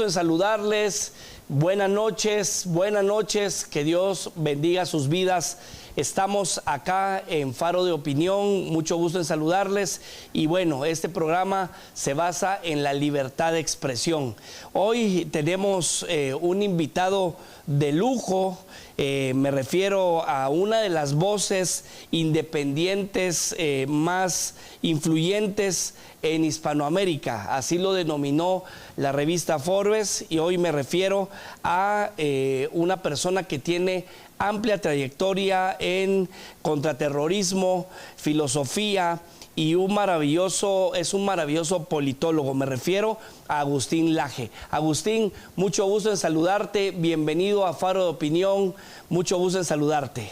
en saludarles. Buenas noches, que Dios bendiga sus vidas. Estamos acá en Faro de Opinión, mucho gusto en saludarles. Y bueno, este programa se basa en la libertad de expresión. Hoy tenemos un invitado de lujo. Me refiero a una de las voces independientes más influyentes en Hispanoamérica, así lo denominó la revista Forbes, y hoy me refiero a una persona que tiene amplia trayectoria en contraterrorismo, filosofía, y es un maravilloso politólogo. Me refiero a Agustín Laje. Agustín, mucho gusto en saludarte, bienvenido a Faro de Opinión, mucho gusto en saludarte.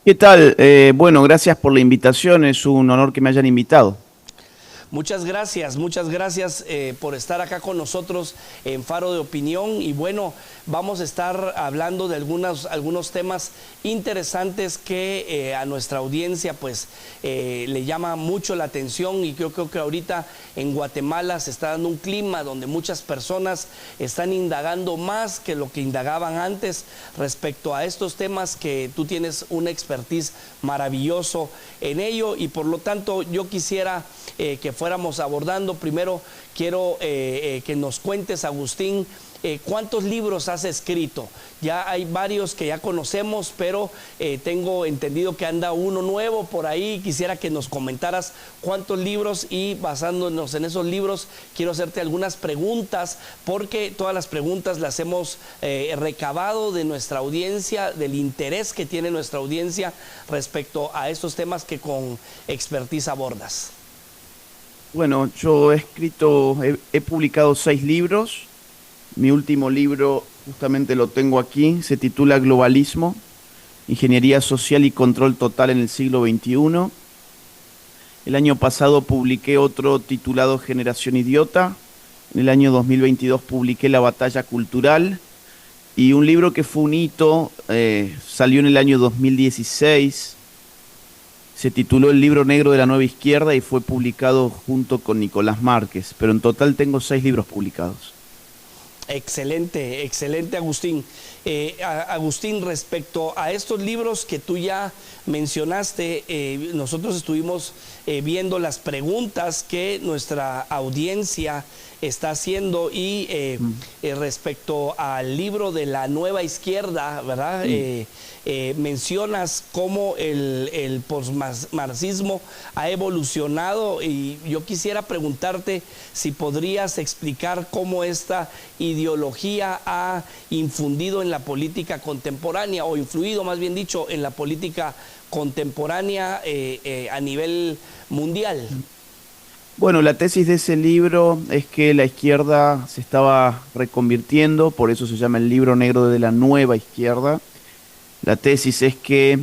¿Qué tal? Bueno, gracias por la invitación, es un honor que me hayan invitado. Muchas gracias por estar acá con nosotros en Faro de Opinión. Y bueno, vamos a estar hablando de algunos temas interesantes que a nuestra audiencia pues le llama mucho la atención. Y yo creo que ahorita en Guatemala se está dando un clima donde muchas personas están indagando más que lo que indagaban antes respecto a estos temas, que tú tienes una expertise maravilloso en ello, y por lo tanto yo quisiera que fuéramos abordando. Primero quiero que nos cuentes, Agustín, ¿cuántos libros has escrito? Ya hay varios que ya conocemos, pero tengo entendido que anda uno nuevo por ahí. Quisiera que nos comentaras cuántos libros, y basándonos en esos libros quiero hacerte algunas preguntas, porque todas las preguntas las hemos recabado de nuestra audiencia, del interés que tiene nuestra audiencia respecto a estos temas que con expertise abordas. Bueno, yo he publicado 6 libros. Mi último libro, justamente lo tengo aquí, se titula Globalismo, Ingeniería Social y Control Total en el siglo XXI. El año pasado publiqué otro titulado Generación Idiota. En el año 2022 publiqué La Batalla Cultural. Y un libro que fue un hito, salió en el año 2016. Se tituló El Libro Negro de la Nueva Izquierda y fue publicado junto con Nicolás Márquez. Pero en total tengo 6 libros publicados. Excelente, excelente, Agustín. Agustín, respecto a estos libros que tú ya mencionaste, nosotros estuvimos viendo las preguntas que nuestra audiencia está haciendo, y respecto al libro de la Nueva Izquierda, ¿verdad? Mencionas cómo el posmarxismo ha evolucionado, y yo quisiera preguntarte si podrías explicar cómo esta ideología ha infundido en la política contemporánea, o influido, más bien dicho, en la política contemporánea a nivel mundial. Bueno, la tesis de ese libro es que la izquierda se estaba reconvirtiendo, por eso se llama El Libro Negro de la Nueva Izquierda. La tesis es que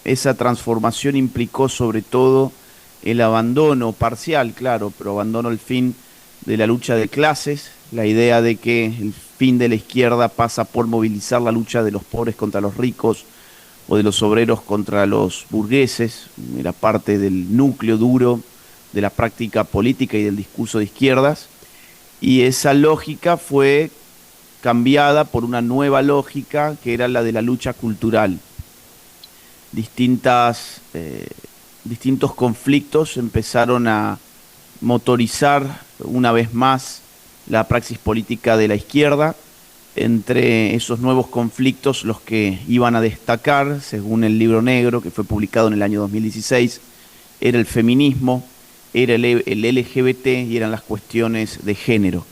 esa transformación implicó sobre todo el abandono parcial, claro, pero abandono al fin de la lucha de clases, la idea de que el fin de la izquierda pasa por movilizar la lucha de los pobres contra los ricos o de los obreros contra los burgueses. Era parte del núcleo duro de la práctica política y del discurso de izquierdas, y esa lógica fue cambiada por una nueva lógica que era la de la lucha cultural. Distintos conflictos empezaron a motorizar una vez más la praxis política de la izquierda. Entre esos nuevos conflictos, los que iban a destacar, según el Libro Negro, que fue publicado en el año 2016, era el feminismo, era el LGBT y eran las cuestiones de género.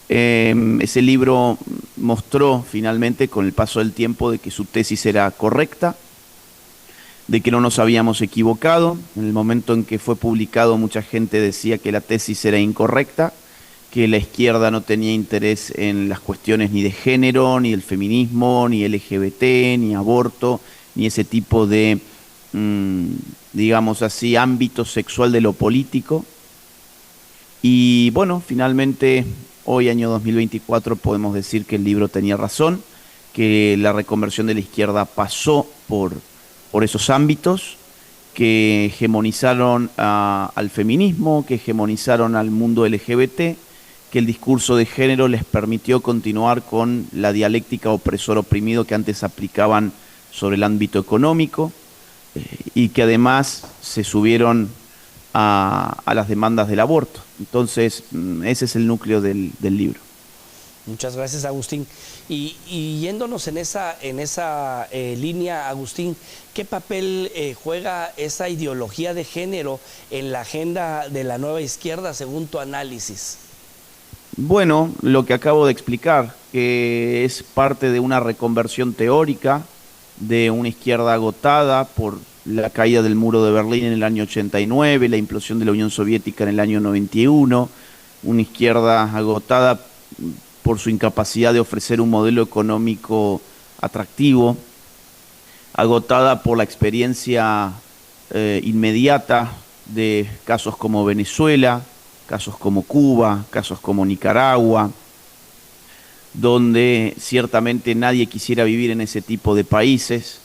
Ese libro mostró finalmente, con el paso del tiempo, de que su tesis era correcta, de que no nos habíamos equivocado. En el momento en que fue publicado, mucha gente decía que la tesis era incorrecta, que la izquierda no tenía interés en las cuestiones ni de género, ni del feminismo, ni LGBT, ni aborto, ni ese tipo de, digamos así, ámbito sexual de lo político. Y bueno, finalmente, hoy, año 2024, podemos decir que el libro tenía razón, que la reconversión de la izquierda pasó por esos ámbitos que hegemonizaron al feminismo, que hegemonizaron al mundo LGBT, que el discurso de género les permitió continuar con la dialéctica opresor-oprimido que antes aplicaban sobre el ámbito económico, y que además se subieron a las demandas del aborto. Entonces, ese es el núcleo del libro. Muchas gracias, Agustín. Y yéndonos en esa línea, Agustín, ¿qué papel juega esa ideología de género en la agenda de la nueva izquierda, según tu análisis? Bueno, lo que acabo de explicar, que es parte de una reconversión teórica de una izquierda agotada por la caída del muro de Berlín en el año 89, la implosión de la Unión Soviética en el año 91, una izquierda agotada por su incapacidad de ofrecer un modelo económico atractivo, agotada por la experiencia inmediata de casos como Venezuela, casos como Cuba, casos como Nicaragua, donde ciertamente nadie quisiera vivir en ese tipo de países.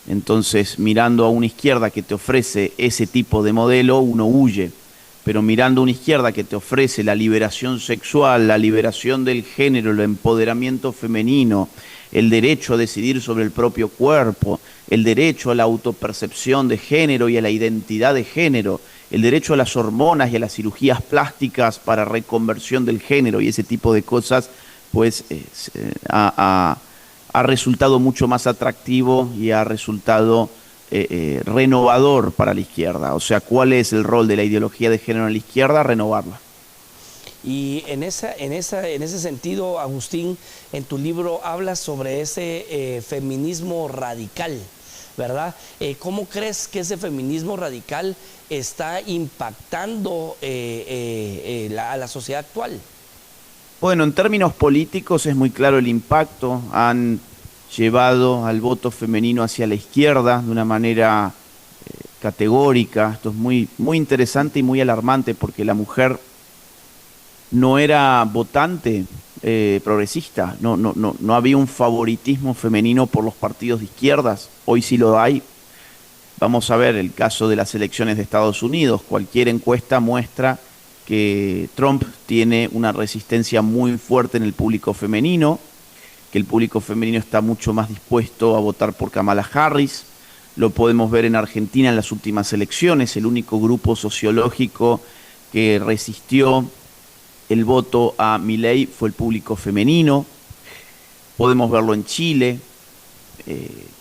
Entonces, mirando a una izquierda que te ofrece ese tipo de modelo, uno huye. Pero mirando a una izquierda que te ofrece la liberación sexual, la liberación del género, el empoderamiento femenino, el derecho a decidir sobre el propio cuerpo, el derecho a la autopercepción de género y a la identidad de género, el derecho a las hormonas y a las cirugías plásticas para reconversión del género y ese tipo de cosas, pues ha resultado mucho más atractivo y ha resultado renovador para la izquierda. O sea, ¿cuál es el rol de la ideología de género en la izquierda? Renovarla. Y en ese sentido, Agustín, en tu libro hablas sobre ese feminismo radical, ¿verdad? ¿Cómo crees que ese feminismo radical está impactando a la sociedad actual? Bueno, en términos políticos es muy claro el impacto. Han llevado al voto femenino hacia la izquierda de una manera categórica. Esto es muy, muy interesante y muy alarmante porque la mujer no era votante progresista, no había un favoritismo femenino por los partidos de izquierdas. Hoy sí lo hay. Vamos a ver el caso de las elecciones de Estados Unidos. Cualquier encuesta muestra que Trump tiene una resistencia muy fuerte en el público femenino, que el público femenino está mucho más dispuesto a votar por Kamala Harris. Lo podemos ver en Argentina en las últimas elecciones, el único grupo sociológico que resistió el voto a Milei fue el público femenino. Podemos verlo en Chile.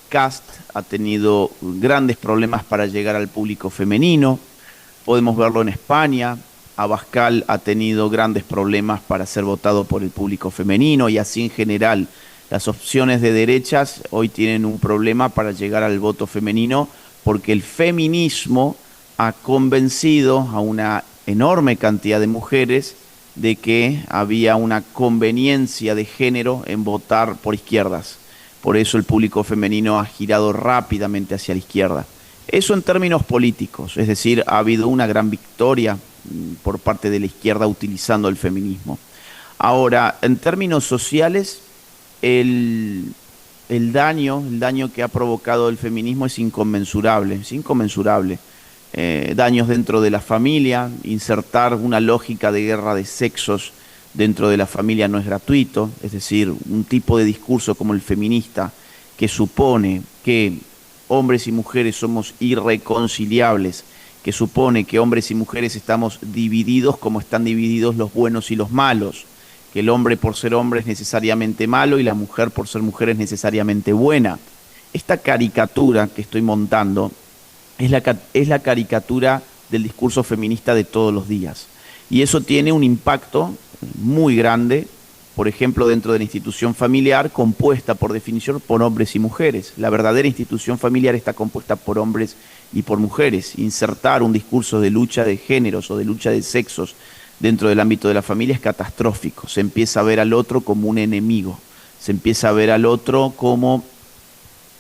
Kast ha tenido grandes problemas para llegar al público femenino. Podemos verlo en España. Abascal ha tenido grandes problemas para ser votado por el público femenino y así en general. Las opciones de derechas hoy tienen un problema para llegar al voto femenino porque el feminismo ha convencido a una enorme cantidad de mujeres de que había una conveniencia de género en votar por izquierdas. Por eso el público femenino ha girado rápidamente hacia la izquierda. Eso en términos políticos, es decir, ha habido una gran victoria por parte de la izquierda utilizando el feminismo. Ahora, en términos sociales, el daño que ha provocado el feminismo es inconmensurable, daños dentro de la familia, insertar una lógica de guerra de sexos dentro de la familia no es gratuito, es decir, un tipo de discurso como el feminista que supone que hombres y mujeres somos irreconciliables, que supone que hombres y mujeres estamos divididos como están divididos los buenos y los malos, que el hombre por ser hombre es necesariamente malo y la mujer por ser mujer es necesariamente buena. Esta caricatura que estoy montando es la caricatura del discurso feminista de todos los días. Y eso tiene un impacto muy grande, por ejemplo, dentro de la institución familiar, compuesta por definición por hombres y mujeres. La verdadera institución familiar está compuesta por hombres y por mujeres. Insertar un discurso de lucha de géneros o de lucha de sexos dentro del ámbito de la familia es catastrófico. Se empieza a ver al otro como un enemigo, se empieza a ver al otro como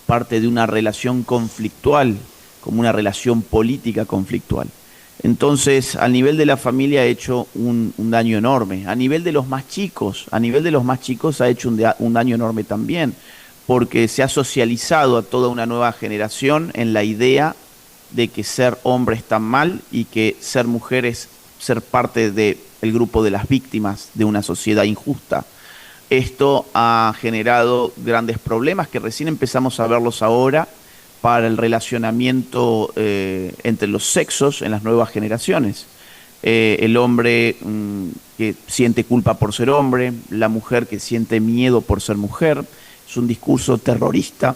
parte de una relación conflictual, como una relación política conflictual. Entonces, a nivel de la familia ha hecho un daño enorme. A nivel de los más chicos ha hecho un daño enorme también, porque se ha socializado a toda una nueva generación en la idea de que ser hombre está mal y que ser mujer es ser parte de el grupo de las víctimas de una sociedad injusta. Esto ha generado grandes problemas que recién empezamos a verlos ahora para el relacionamiento entre los sexos en las nuevas generaciones. El hombre que siente culpa por ser hombre, la mujer que siente miedo por ser mujer. Es un discurso terrorista,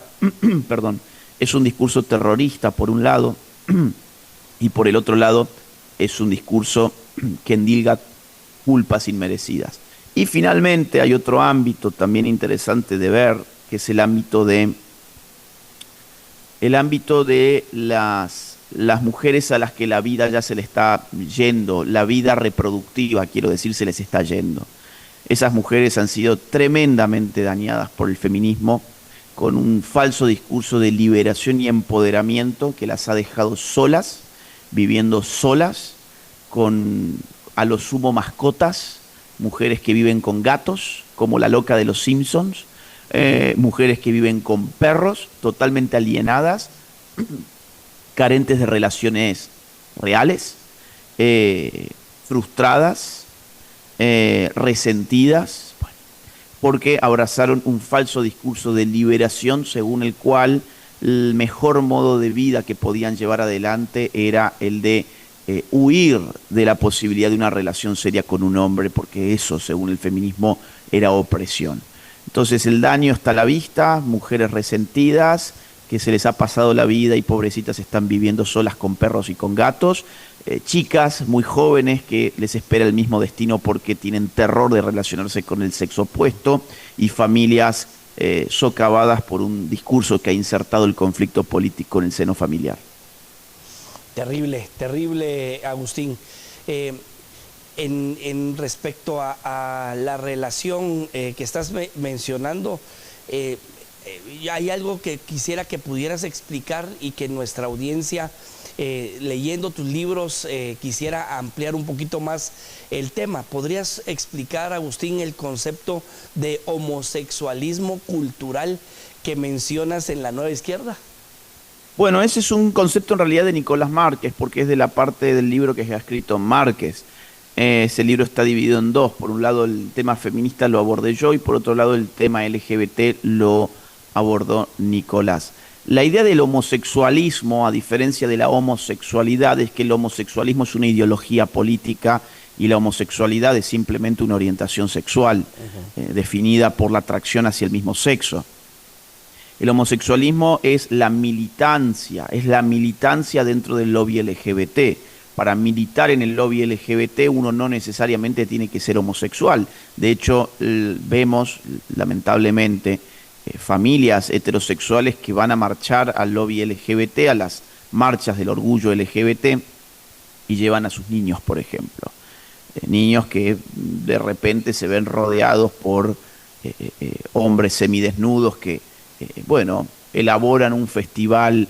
perdón, es un discurso terrorista por un lado, y por el otro lado es un discurso que endilga culpas inmerecidas. Y finalmente hay otro ámbito también interesante de ver, que es el ámbito de las mujeres a las que la vida ya se le está yendo, la vida reproductiva, quiero decir, se les está yendo. Esas mujeres han sido tremendamente dañadas por el feminismo, con un falso discurso de liberación y empoderamiento que las ha dejado solas, viviendo solas, con a lo sumo mascotas, mujeres que viven con gatos, como la loca de los Simpsons, mujeres que viven con perros, totalmente alienadas, carentes de relaciones reales, frustradas, resentidas, bueno, porque abrazaron un falso discurso de liberación según el cual el mejor modo de vida que podían llevar adelante era el de huir de la posibilidad de una relación seria con un hombre, porque eso, según el feminismo, era opresión. Entonces el daño está a la vista, mujeres resentidas, que se les ha pasado la vida y pobrecitas están viviendo solas con perros y con gatos, chicas muy jóvenes que les espera el mismo destino porque tienen terror de relacionarse con el sexo opuesto, y familias socavadas por un discurso que ha insertado el conflicto político en el seno familiar. Terrible, terrible, Agustín. En respecto a la relación que estás mencionando, hay algo que quisiera que pudieras explicar y que nuestra audiencia, leyendo tus libros, quisiera ampliar un poquito más el tema. ¿Podrías explicar, Agustín, el concepto de homosexualismo cultural que mencionas en La Nueva Izquierda? Bueno, ese es un concepto en realidad de Nicolás Márquez, porque es de la parte del libro que ha escrito Márquez. Ese libro está dividido en dos. Por un lado el tema feminista lo abordé yo, y por otro lado el tema LGBT lo abordó Nicolás. La idea del homosexualismo, a diferencia de la homosexualidad, es que el homosexualismo es una ideología política y la homosexualidad es simplemente una orientación sexual, definida por la atracción hacia el mismo sexo. El homosexualismo es la militancia dentro del lobby LGBT. Para militar en el lobby LGBT uno no necesariamente tiene que ser homosexual. De hecho, vemos lamentablemente familias heterosexuales que van a marchar al lobby LGBT, a las marchas del orgullo LGBT, y llevan a sus niños, por ejemplo. Niños que de repente se ven rodeados por hombres semidesnudos que bueno, elaboran un festival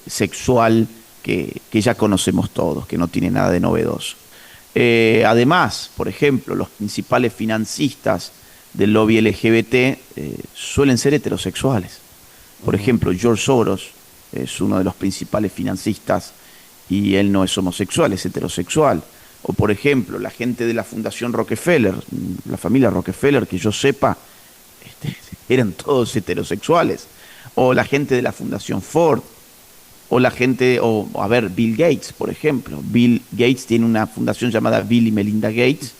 sexual que ya conocemos todos, que no tiene nada de novedoso. Además, por ejemplo, los principales financistas del lobby LGBT suelen ser heterosexuales. Por ejemplo, George Soros es uno de los principales financistas y él no es homosexual, es heterosexual. O por ejemplo, la gente de la Fundación Rockefeller, la familia Rockefeller, que yo sepa, eran todos heterosexuales. O la gente de la Fundación Ford, o la gente, Bill Gates, por ejemplo. Bill Gates tiene una fundación llamada Bill y Melinda Gates,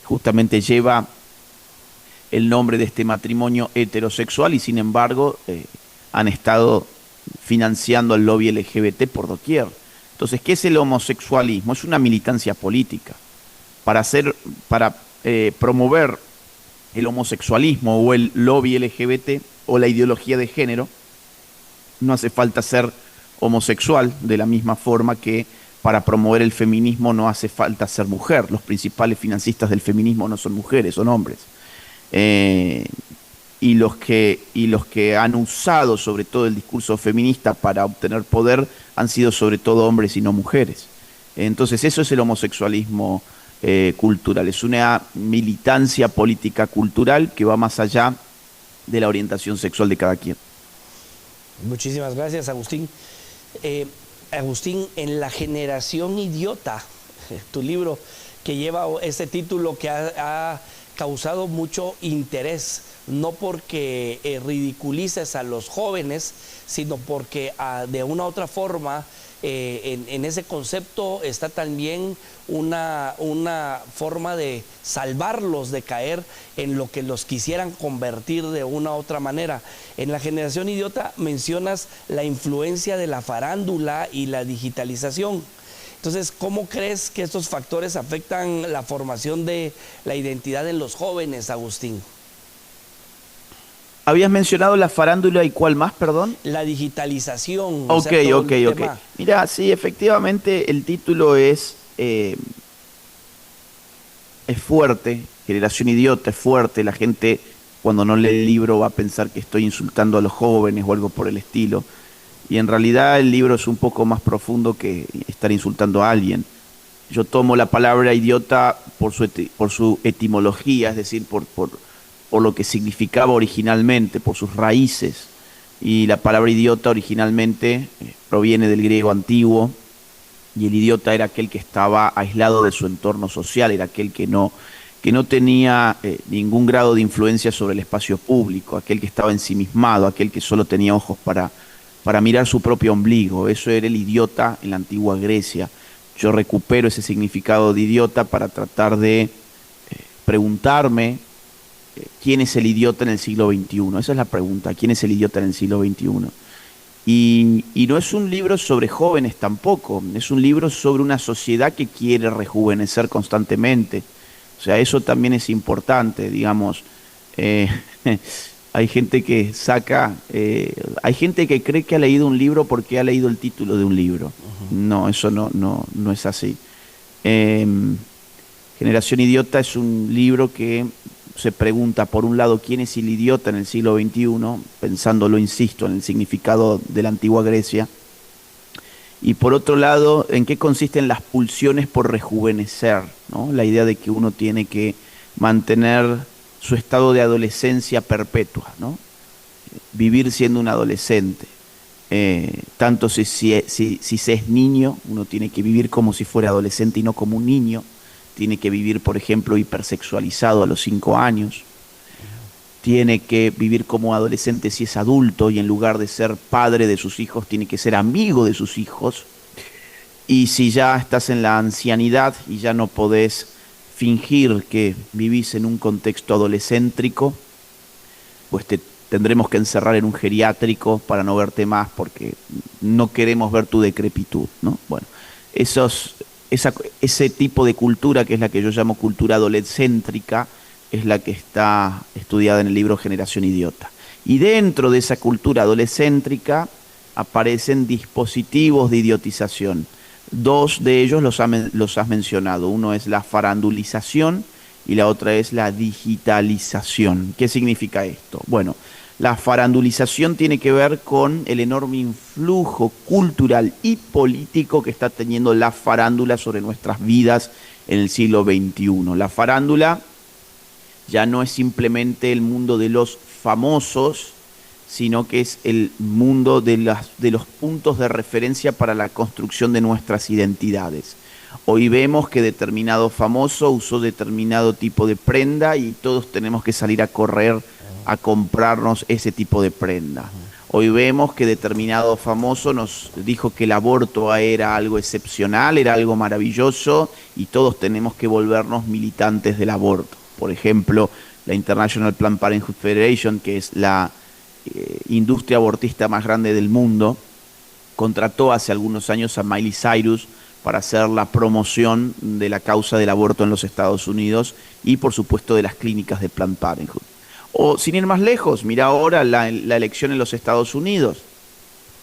justamente lleva el nombre de este matrimonio heterosexual, y sin embargo han estado financiando al lobby LGBT por doquier. Entonces, ¿qué es el homosexualismo? Es una militancia política. Para promover el homosexualismo o el lobby LGBT o la ideología de género, no hace falta ser homosexual, de la misma forma que para promover el feminismo no hace falta ser mujer. Los principales financistas del feminismo no son mujeres, son hombres. Y los que han usado sobre todo el discurso feminista para obtener poder han sido sobre todo hombres y no mujeres. Entonces eso es el homosexualismo cultural, es una militancia política cultural que va más allá de la orientación sexual de cada quien. Muchísimas gracias, Agustín. Agustín, en La generación idiota, tu libro que lleva ese título que ha causado mucho interés, no porque ridiculices a los jóvenes, sino porque de una u otra forma en ese concepto está también una forma de salvarlos de caer en lo que los quisieran convertir de una u otra manera. En La Generación Idiota mencionas la influencia de la farándula y la digitalización. Entonces, ¿cómo crees que estos factores afectan la formación de la identidad de los jóvenes, Agustín? Habías mencionado la farándula y ¿cuál más, perdón? La digitalización. Ok, ok. Mira, sí, efectivamente el título es fuerte, Generación Idiota es fuerte, la gente cuando no lee el libro va a pensar que estoy insultando a los jóvenes o algo por el estilo. Y en realidad el libro es un poco más profundo que estar insultando a alguien. Yo tomo la palabra idiota por su etimología, es decir, por lo que significaba originalmente, por sus raíces. Y la palabra idiota originalmente proviene del griego antiguo, y el idiota era aquel que estaba aislado de su entorno social, era aquel que no tenía ningún grado de influencia sobre el espacio público, aquel que estaba ensimismado, aquel que solo tenía ojos para mirar su propio ombligo. Eso era el idiota en la antigua Grecia. Yo recupero ese significado de idiota para tratar de preguntarme quién es el idiota en el siglo XXI. Esa es la pregunta, ¿quién es el idiota en el siglo XXI? Y no es un libro sobre jóvenes tampoco, es un libro sobre una sociedad que quiere rejuvenecer constantemente. O sea, eso también es importante, digamos. Hay gente que hay gente que cree que ha leído un libro porque ha leído el título de un libro. No, eso no es así. Generación Idiota es un libro que se pregunta, por un lado, quién es el idiota en el siglo XXI, pensándolo, insisto, en el significado de la antigua Grecia, y por otro lado, en qué consisten las pulsiones por rejuvenecer, ¿no? La idea de que uno tiene que mantener su estado de adolescencia perpetua, ¿no? Vivir siendo un adolescente. Tanto si se es niño, uno tiene que vivir como si fuera adolescente y no como un niño. Tiene que vivir, por ejemplo, hipersexualizado a los 5 años. Tiene que vivir como adolescente si es adulto, y en lugar de ser padre de sus hijos, tiene que ser amigo de sus hijos. Y si ya estás en la ancianidad y ya no podés fingir que vivís en un contexto adolescéntrico, pues te tendremos que encerrar en un geriátrico para no verte más, porque no queremos ver tu decrepitud, ¿no? Bueno, ese tipo de cultura, que es la que yo llamo cultura adolescéntrica, es la que está estudiada en el libro Generación Idiota. Y dentro de esa cultura adolescéntrica aparecen dispositivos de idiotización. 2 de ellos los has mencionado. Uno es la farandulización y la otra es la digitalización. ¿Qué significa esto? Bueno, la farandulización tiene que ver con el enorme influjo cultural y político que está teniendo la farándula sobre nuestras vidas en el siglo XXI. La farándula ya no es simplemente el mundo de los famosos, sino que es el mundo de los puntos de referencia para la construcción de nuestras identidades. Hoy vemos que determinado famoso usó determinado tipo de prenda y todos tenemos que salir a correr a comprarnos ese tipo de prenda. Hoy vemos que determinado famoso nos dijo que el aborto era algo excepcional, era algo maravilloso, y todos tenemos que volvernos militantes del aborto. Por ejemplo, la International Planned Parenthood Federation, que es la industria abortista más grande del mundo, contrató hace algunos años a Miley Cyrus para hacer la promoción de la causa del aborto en los Estados Unidos y, por supuesto, de las clínicas de Planned Parenthood. O, sin ir más lejos, mira ahora la elección en los Estados Unidos.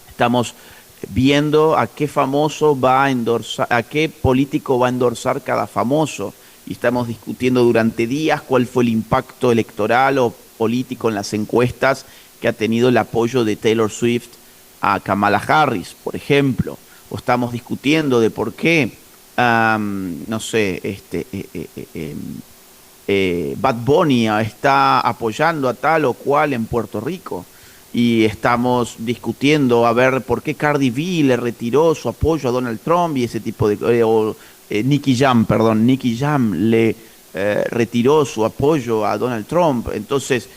Estamos viendo a qué famoso va a endorsar, a qué político va a endorsar cada famoso, y estamos discutiendo durante días cuál fue el impacto electoral o político en las encuestas que ha tenido el apoyo de Taylor Swift a Kamala Harris, por ejemplo. O estamos discutiendo de por qué, no sé, Bad Bunny está apoyando a tal o cual en Puerto Rico. Y estamos discutiendo a ver por qué Cardi B le retiró su apoyo a Donald Trump y ese tipo de... Nicky Jam le retiró su apoyo a Donald Trump. Entonces,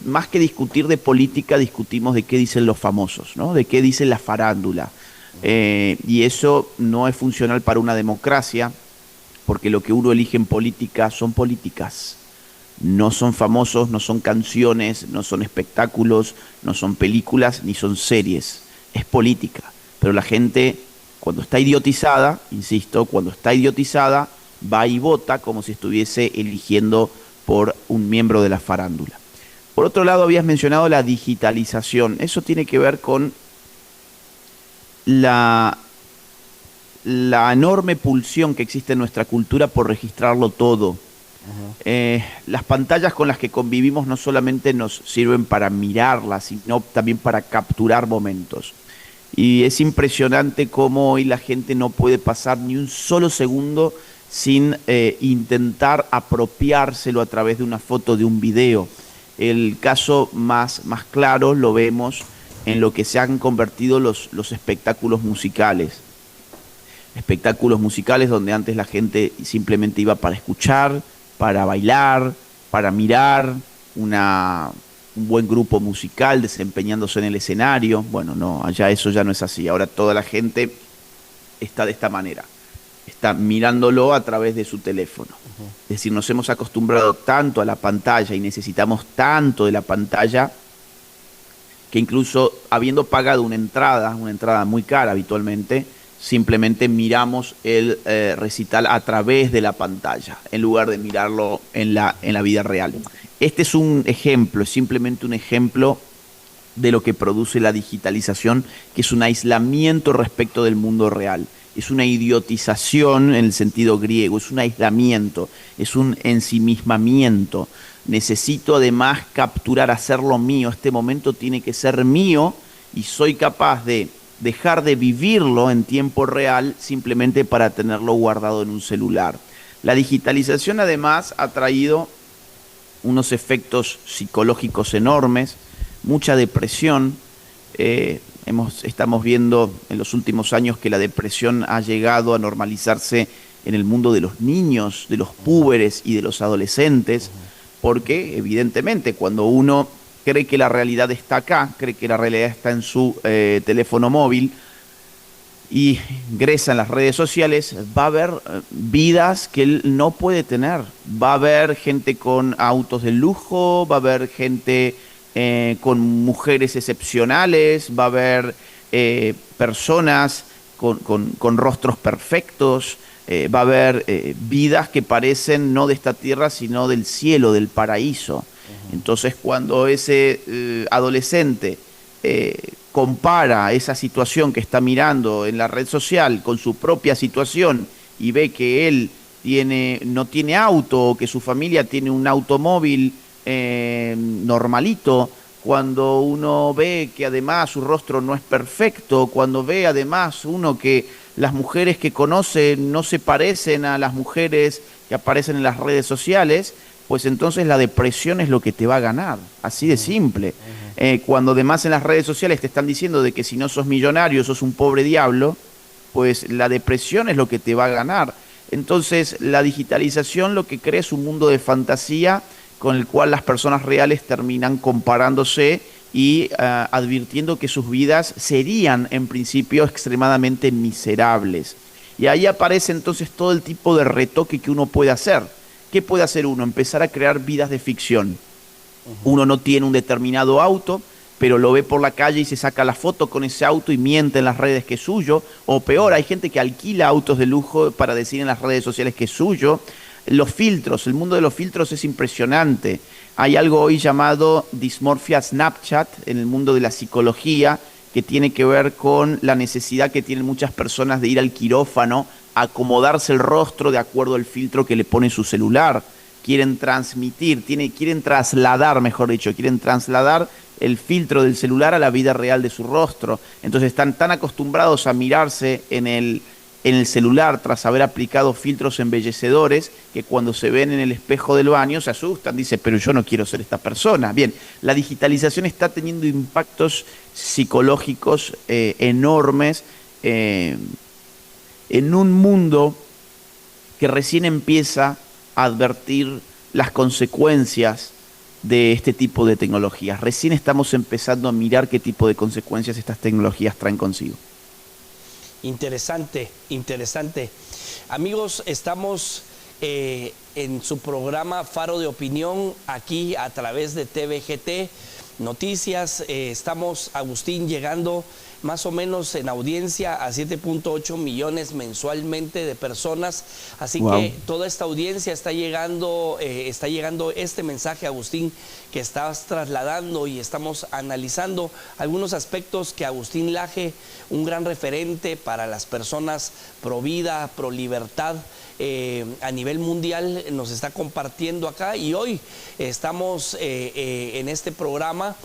más que discutir de política, discutimos de qué dicen los famosos, ¿no? De qué dice la farándula. Y eso no es funcional para una democracia, porque lo que uno elige en política son políticas. No son famosos, no son canciones, no son espectáculos, no son películas, ni son series. Es política. Pero la gente, cuando está idiotizada, insisto, cuando está idiotizada, va y vota como si estuviese eligiendo por un miembro de la farándula. Por otro lado, habías mencionado la digitalización. Eso tiene que ver con la enorme pulsión que existe en nuestra cultura por registrarlo todo. Las pantallas con las que convivimos no solamente nos sirven para mirarlas, sino también para capturar momentos. Y es impresionante cómo hoy la gente no puede pasar ni un solo segundo sin intentar apropiárselo a través de una foto, de un video. El caso más claro lo vemos en lo que se han convertido los espectáculos musicales. Espectáculos musicales donde antes la gente simplemente iba para escuchar, para bailar, para mirar un buen grupo musical desempeñándose en el escenario. Bueno, no, allá eso ya no es así. Ahora toda la gente está de esta manera. Está mirándolo a través de su teléfono. Es decir, nos hemos acostumbrado tanto a la pantalla y necesitamos tanto de la pantalla que incluso habiendo pagado una entrada muy cara habitualmente, simplemente miramos el recital a través de la pantalla, en lugar de mirarlo en la vida real. Este es un ejemplo, es simplemente un ejemplo de lo que produce la digitalización, que es un aislamiento respecto del mundo real. Es una idiotización en el sentido griego, es un aislamiento, es un ensimismamiento. Necesito además capturar, hacerlo mío. Este momento tiene que ser mío y soy capaz de dejar de vivirlo en tiempo real simplemente para tenerlo guardado en un celular. La digitalización además ha traído unos efectos psicológicos enormes, mucha depresión. Estamos viendo en los últimos años que la depresión ha llegado a normalizarse en el mundo de los niños, de los púberes y de los adolescentes, porque evidentemente cuando uno cree que la realidad está acá, cree que la realidad está en su teléfono móvil y ingresa en las redes sociales, va a haber vidas que él no puede tener. Va a haber gente con autos de lujo, va a haber gente con mujeres excepcionales, va a haber personas con rostros perfectos, va a haber vidas que parecen no de esta tierra, sino del cielo, del paraíso. Entonces, cuando ese adolescente compara esa situación que está mirando en la red social con su propia situación y ve que él no tiene auto, o que su familia tiene un automóvil normalito, cuando uno ve que además su rostro no es perfecto, cuando ve además uno que las mujeres que conoce no se parecen a las mujeres que aparecen en las redes sociales, pues entonces la depresión es lo que te va a ganar, así de simple. Cuando además en las redes sociales te están diciendo de que si no sos millonario sos un pobre diablo, pues la depresión es lo que te va a ganar. Entonces la digitalización lo que crea es un mundo de fantasía con el cual las personas reales terminan comparándose y advirtiendo que sus vidas serían en principio extremadamente miserables. Y ahí aparece entonces todo el tipo de retoque que uno puede hacer. ¿Qué puede hacer uno? Empezar a crear vidas de ficción. Uno no tiene un determinado auto, pero lo ve por la calle y se saca la foto con ese auto y miente en las redes que es suyo. O peor, hay gente que alquila autos de lujo para decir en las redes sociales que es suyo. Los filtros, el mundo de los filtros es impresionante. Hay algo hoy llamado dismorfia Snapchat en el mundo de la psicología, que tiene que ver con la necesidad que tienen muchas personas de ir al quirófano, acomodarse el rostro de acuerdo al filtro que le pone su celular. Quieren trasladar el filtro del celular a la vida real de su rostro. Entonces están tan acostumbrados a mirarse en el celular tras haber aplicado filtros embellecedores que cuando se ven en el espejo del baño se asustan, dicen, pero yo no quiero ser esta persona. Bien, la digitalización está teniendo impactos psicológicos enormes en un mundo que recién empieza a advertir las consecuencias de este tipo de tecnologías. Recién estamos empezando a mirar qué tipo de consecuencias estas tecnologías traen consigo. Interesante, interesante. Amigos, estamos en su programa Faro de Opinión, aquí a través de TVGT Noticias. Estamos, Agustín, llegando más o menos en audiencia a 7.8 millones mensualmente de personas. Así que toda esta audiencia está llegando este mensaje, Agustín, que estás trasladando, y estamos analizando algunos aspectos que Agustín Laje, un gran referente para las personas pro vida, pro libertad, a nivel mundial, nos está compartiendo acá. Y hoy estamos en este programa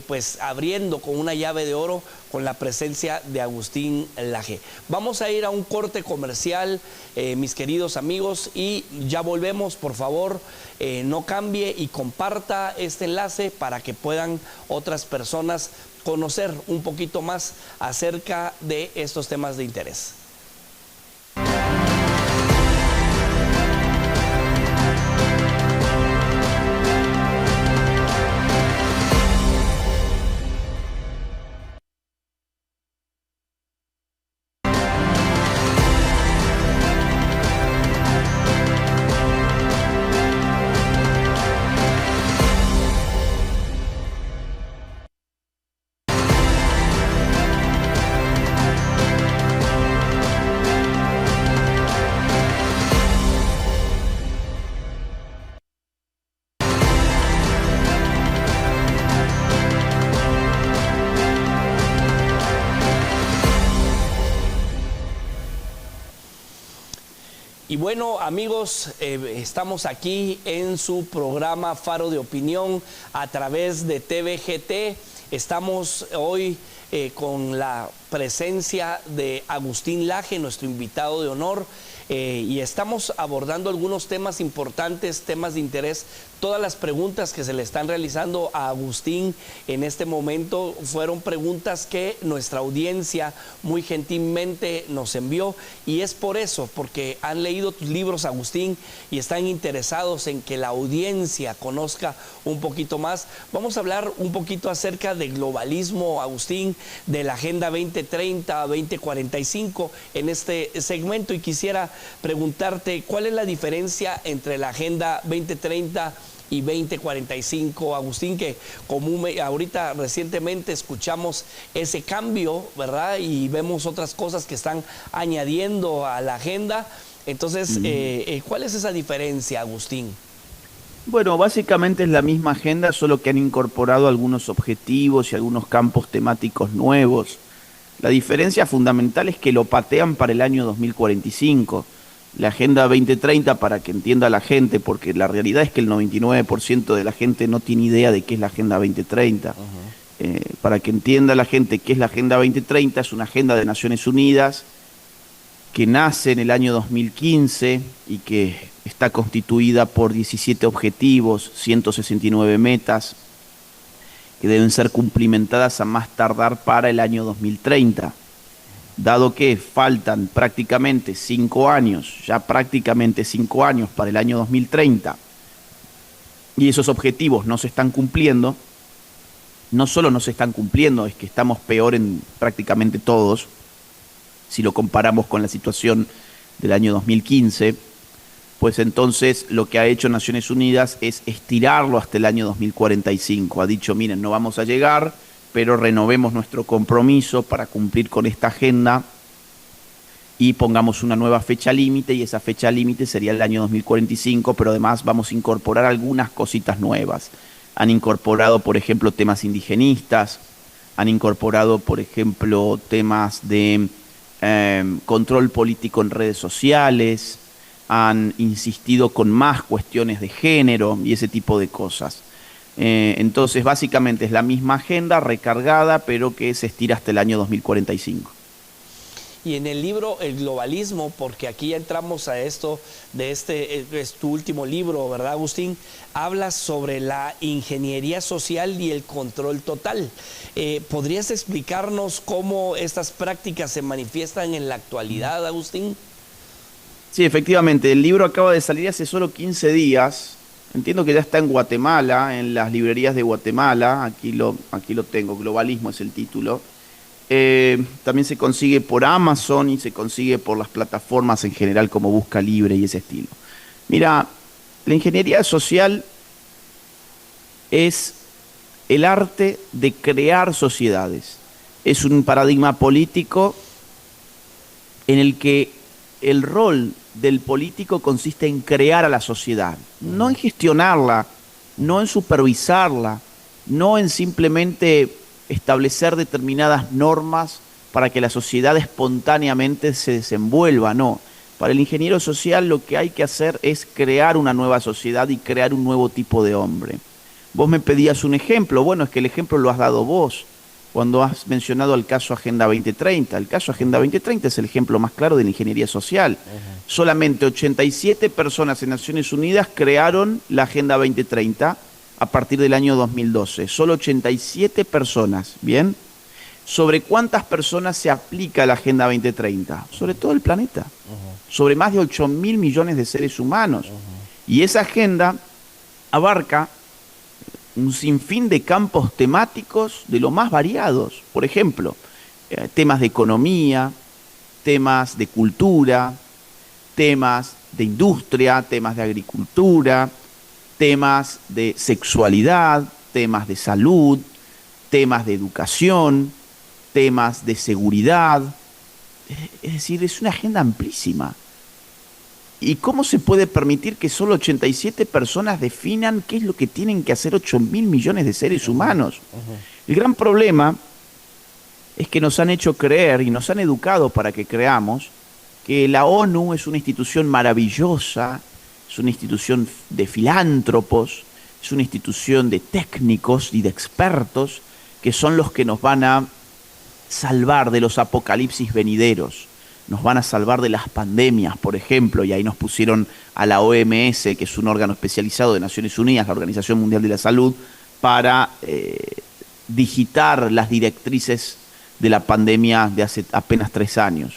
pues abriendo con una llave de oro con la presencia de Agustín Laje. Vamos a ir a un corte comercial, mis queridos amigos, y ya volvemos. Por favor, no cambie y comparta este enlace para que puedan otras personas conocer un poquito más acerca de estos temas de interés. Y bueno, amigos, estamos aquí en su programa Faro de Opinión a través de TVGT. Estamos hoy con la presencia de Agustín Laje, nuestro invitado de honor, y estamos abordando algunos temas importantes, temas de interés. Todas las preguntas que se le están realizando a Agustín en este momento fueron preguntas que nuestra audiencia muy gentilmente nos envió, y es por eso, porque han leído tus libros, Agustín, y están interesados en que la audiencia conozca un poquito más. Vamos a hablar un poquito acerca de globalismo, Agustín, de la Agenda 2030, 2045 en este segmento, y quisiera preguntarte cuál es la diferencia entre la Agenda 2030 y 2045, Agustín, que ahorita recientemente escuchamos ese cambio, ¿verdad? Y vemos otras cosas que están añadiendo a la agenda. Entonces, ¿cuál es esa diferencia, Agustín? Bueno, básicamente es la misma agenda, solo que han incorporado algunos objetivos y algunos campos temáticos nuevos. La diferencia fundamental es que lo patean para el año 2045. La Agenda 2030, para que entienda la gente, porque la realidad es que el 99% de la gente no tiene idea de qué es la Agenda 2030. Para que entienda la gente qué es la Agenda 2030, es una agenda de Naciones Unidas que nace en el año 2015 y que está constituida por 17 objetivos, 169 metas, que deben ser cumplimentadas a más tardar para el año 2030. Dado que faltan prácticamente 5 años, ya prácticamente 5 años para el año 2030, y esos objetivos no se están cumpliendo, no solo no se están cumpliendo, es que estamos peor en prácticamente todos, si lo comparamos con la situación del año 2015, pues entonces lo que ha hecho Naciones Unidas es estirarlo hasta el año 2045. Ha dicho, miren, no vamos a llegar, pero renovemos nuestro compromiso para cumplir con esta agenda y pongamos una nueva fecha límite, y esa fecha límite sería el año 2045, pero además vamos a incorporar algunas cositas nuevas. Han incorporado, por ejemplo, temas indigenistas, han incorporado, por ejemplo, temas de control político en redes sociales, han insistido con más cuestiones de género y ese tipo de cosas. Entonces, básicamente es la misma agenda recargada, pero que se estira hasta el año 2045. Y en el libro El Globalismo, porque aquí ya entramos a esto, es tu último libro, ¿verdad, Agustín? Hablas sobre la ingeniería social y el control total. ¿Podrías explicarnos cómo estas prácticas se manifiestan en la actualidad, Agustín? Sí, efectivamente, el libro acaba de salir hace solo 15 días. Entiendo que ya está en Guatemala, en las librerías de Guatemala. Aquí lo tengo, Globalismo es el título. También se consigue por Amazon y se consigue por las plataformas en general como Busca Libre y ese estilo. Mira, la ingeniería social es el arte de crear sociedades. Es un paradigma político en el que el rol del político consiste en crear a la sociedad, no en gestionarla, no en supervisarla, no en simplemente establecer determinadas normas para que la sociedad espontáneamente se desenvuelva, no. Para el ingeniero social lo que hay que hacer es crear una nueva sociedad y crear un nuevo tipo de hombre. Vos me pedías un ejemplo, bueno, es que el ejemplo lo has dado vos cuando has mencionado el caso Agenda 2030. El caso Agenda 2030 es el ejemplo más claro de la ingeniería social. Solamente 87 personas en Naciones Unidas crearon la Agenda 2030 a partir del año 2012. Solo 87 personas, ¿bien? ¿Sobre cuántas personas se aplica la Agenda 2030? Sobre todo el planeta. Sobre más de 8.000 millones de seres humanos. Y esa agenda abarca un sinfín de campos temáticos de lo más variados. Por ejemplo, temas de economía, temas de cultura, temas de industria, temas de agricultura, temas de sexualidad, temas de salud, temas de educación, temas de seguridad. Es decir, es una agenda amplísima. ¿Y cómo se puede permitir que solo 87 personas definan qué es lo que tienen que hacer 8.000 millones de seres humanos? El gran problema es que nos han hecho creer y nos han educado para que creamos que la ONU es una institución maravillosa, es una institución de filántropos, es una institución de técnicos y de expertos que son los que nos van a salvar de los apocalipsis venideros. Nos van a salvar de las pandemias, por ejemplo, y ahí nos pusieron a la OMS, que es un órgano especializado de Naciones Unidas, la Organización Mundial de la Salud, para digitar las directrices de la pandemia de hace apenas 3 años.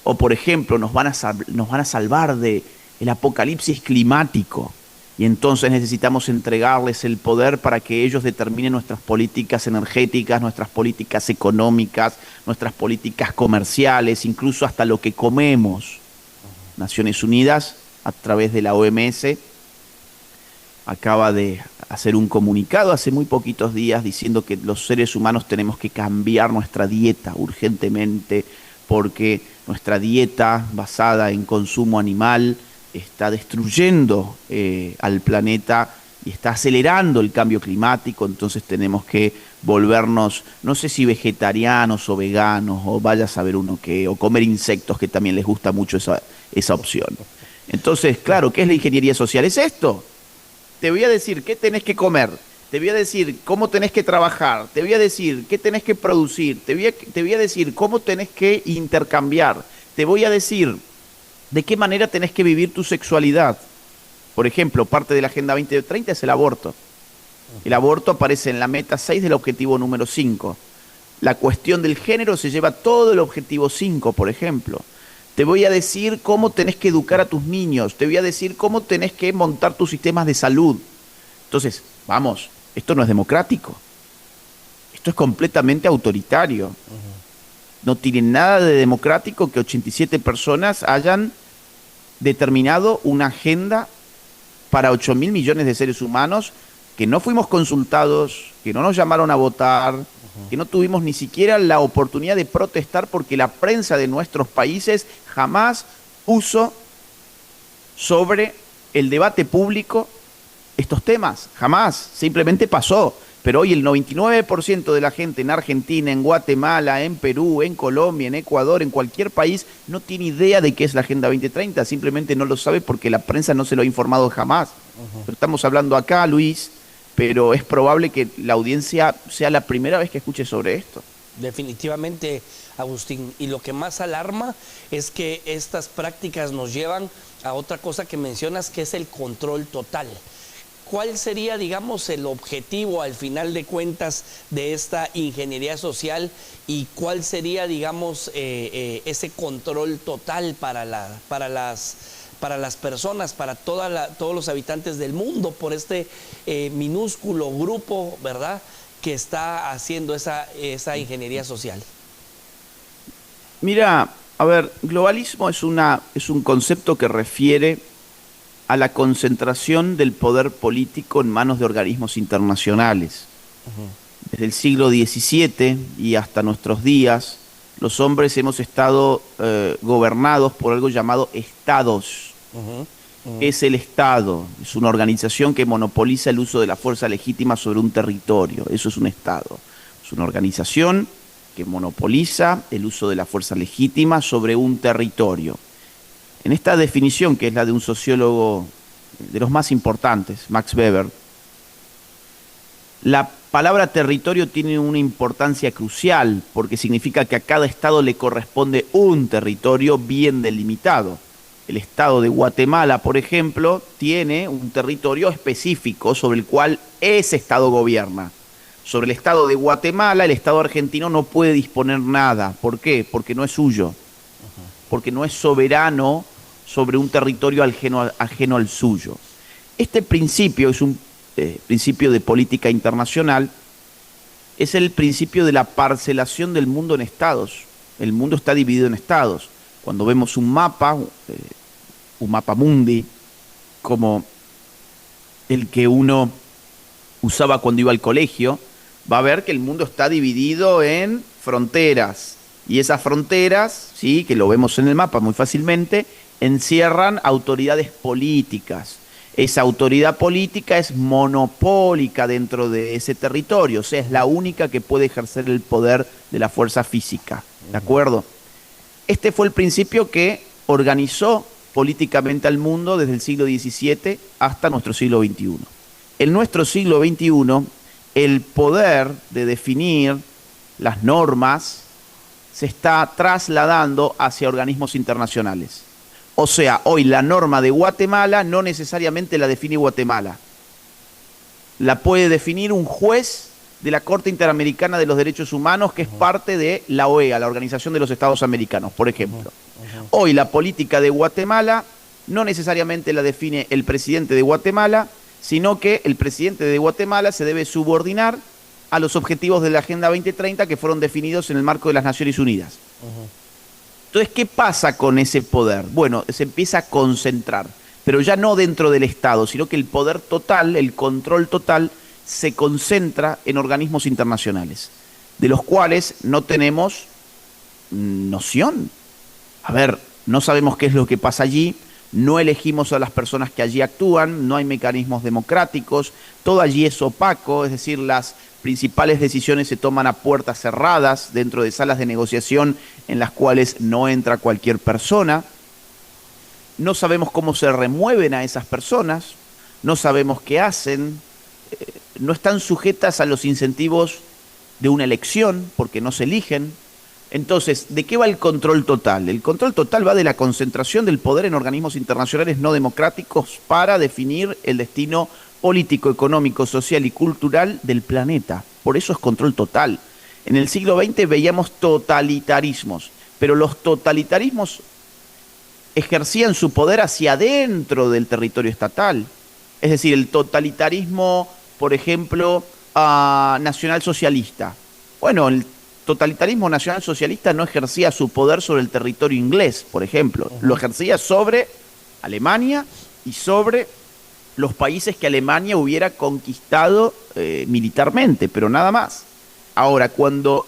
O, por ejemplo, nos van a salvar del apocalipsis climático, y entonces necesitamos entregarles el poder para que ellos determinen nuestras políticas energéticas, nuestras políticas económicas, nuestras políticas comerciales, incluso hasta lo que comemos. Naciones Unidas, a través de la OMS, acaba de hacer un comunicado hace muy poquitos días diciendo que los seres humanos tenemos que cambiar nuestra dieta urgentemente porque nuestra dieta basada en consumo animal está destruyendo al planeta y está acelerando el cambio climático. Entonces tenemos que volvernos, no sé si vegetarianos o veganos, o vaya a saber uno qué, o comer insectos, que también les gusta mucho esa opción. Entonces, claro, ¿qué es la ingeniería social? Es esto. Te voy a decir qué tenés que comer, te voy a decir cómo tenés que trabajar, te voy a decir qué tenés que producir, te voy a decir cómo tenés que intercambiar, te voy a decir de qué manera tenés que vivir tu sexualidad. Por ejemplo, parte de la Agenda 2030 es el aborto. El aborto aparece en la meta 6 del objetivo número 5. La cuestión del género se lleva todo el objetivo 5, por ejemplo. Te voy a decir cómo tenés que educar a tus niños, te voy a decir cómo tenés que montar tus sistemas de salud. Entonces, vamos, esto no es democrático. Esto es completamente autoritario. No tiene nada de democrático que 87 personas hayan determinado una agenda para 8.000 millones de seres humanos que no fuimos consultados, que no nos llamaron a votar, que no tuvimos ni siquiera la oportunidad de protestar porque la prensa de nuestros países jamás puso sobre el debate público estos temas, jamás, simplemente pasó. Pero hoy el 99% de la gente en Argentina, en Guatemala, en Perú, en Colombia, en Ecuador, en cualquier país, no tiene idea de qué es la Agenda 2030, simplemente no lo sabe porque la prensa no se lo ha informado jamás. Pero estamos hablando acá, Luis, pero es probable que la audiencia sea la primera vez que escuche sobre esto. Definitivamente, Agustín. Y lo que más alarma es que estas prácticas nos llevan a otra cosa que mencionas, que es el control total. ¿cuál sería, digamos, el objetivo al final de cuentas de esta ingeniería social y cuál sería, digamos, ese control total para las personas, para todos los habitantes del mundo, por este minúsculo grupo, ¿verdad?, que está haciendo esa ingeniería social? Mira, a ver, globalismo es un concepto que refiere a la concentración del poder político en manos de organismos internacionales. Desde el siglo XVII y hasta nuestros días, los hombres hemos estado gobernados por algo llamado estados. ¿Qué es el Estado? Es una organización que monopoliza el uso de la fuerza legítima sobre un territorio. Eso es un Estado. Es una organización que monopoliza el uso de la fuerza legítima sobre un territorio. En esta definición, que es la de un sociólogo de los más importantes, Max Weber, la palabra territorio tiene una importancia crucial porque significa que a cada estado le corresponde un territorio bien delimitado. El estado de Guatemala, por ejemplo, tiene un territorio específico sobre el cual ese estado gobierna. Sobre el estado de Guatemala, el estado argentino no puede disponer nada. ¿Por qué? Porque no es suyo. Porque no es soberano sobre un territorio ajeno al suyo. Este principio es un principio de política internacional, es el principio de la parcelación del mundo en estados. El mundo está dividido en estados. Cuando vemos un mapa mundi, como el que uno usaba cuando iba al colegio, va a ver que el mundo está dividido en fronteras. Y esas fronteras, sí, que lo vemos en el mapa muy fácilmente, encierran autoridades políticas. Esa autoridad política es monopólica dentro de ese territorio, o sea, es la única que puede ejercer el poder de la fuerza física, ¿de acuerdo? Este fue el principio que organizó políticamente al mundo desde el siglo XVII hasta nuestro siglo XXI. En nuestro siglo XXI, el poder de definir las normas se está trasladando hacia organismos internacionales. O sea, hoy la norma de Guatemala no necesariamente la define Guatemala. La puede definir un juez de la Corte Interamericana de los Derechos Humanos, que es parte de la OEA, la Organización de los Estados Americanos, por ejemplo. Hoy la política de Guatemala no necesariamente la define el presidente de Guatemala, sino que el presidente de Guatemala se debe subordinar a los objetivos de la Agenda 2030 que fueron definidos en el marco de las Naciones Unidas. Entonces, ¿qué pasa con ese poder? Bueno, se empieza a concentrar, pero ya no dentro del Estado, sino que el poder total, el control total, se concentra en organismos internacionales, de los cuales no tenemos noción. A ver, no sabemos qué es lo que pasa allí, no elegimos a las personas que allí actúan, no hay mecanismos democráticos, todo allí es opaco, es decir, las principales decisiones se toman a puertas cerradas dentro de salas de negociación en las cuales no entra cualquier persona. No sabemos cómo se remueven a esas personas, no sabemos qué hacen, no están sujetas a los incentivos de una elección porque no se eligen. Entonces, ¿de qué va el control total? El control total va de la concentración del poder en organismos internacionales no democráticos para definir el destino político, económico, social y cultural del planeta. Por eso es control total. En el siglo XX veíamos totalitarismos, pero los totalitarismos ejercían su poder hacia adentro del territorio estatal. Es decir, el totalitarismo, por ejemplo, nacionalsocialista. Bueno, el totalitarismo nacionalsocialista no ejercía su poder sobre el territorio inglés, por ejemplo. Lo ejercía sobre Alemania y sobre los países que Alemania hubiera conquistado militarmente, pero nada más. Ahora, cuando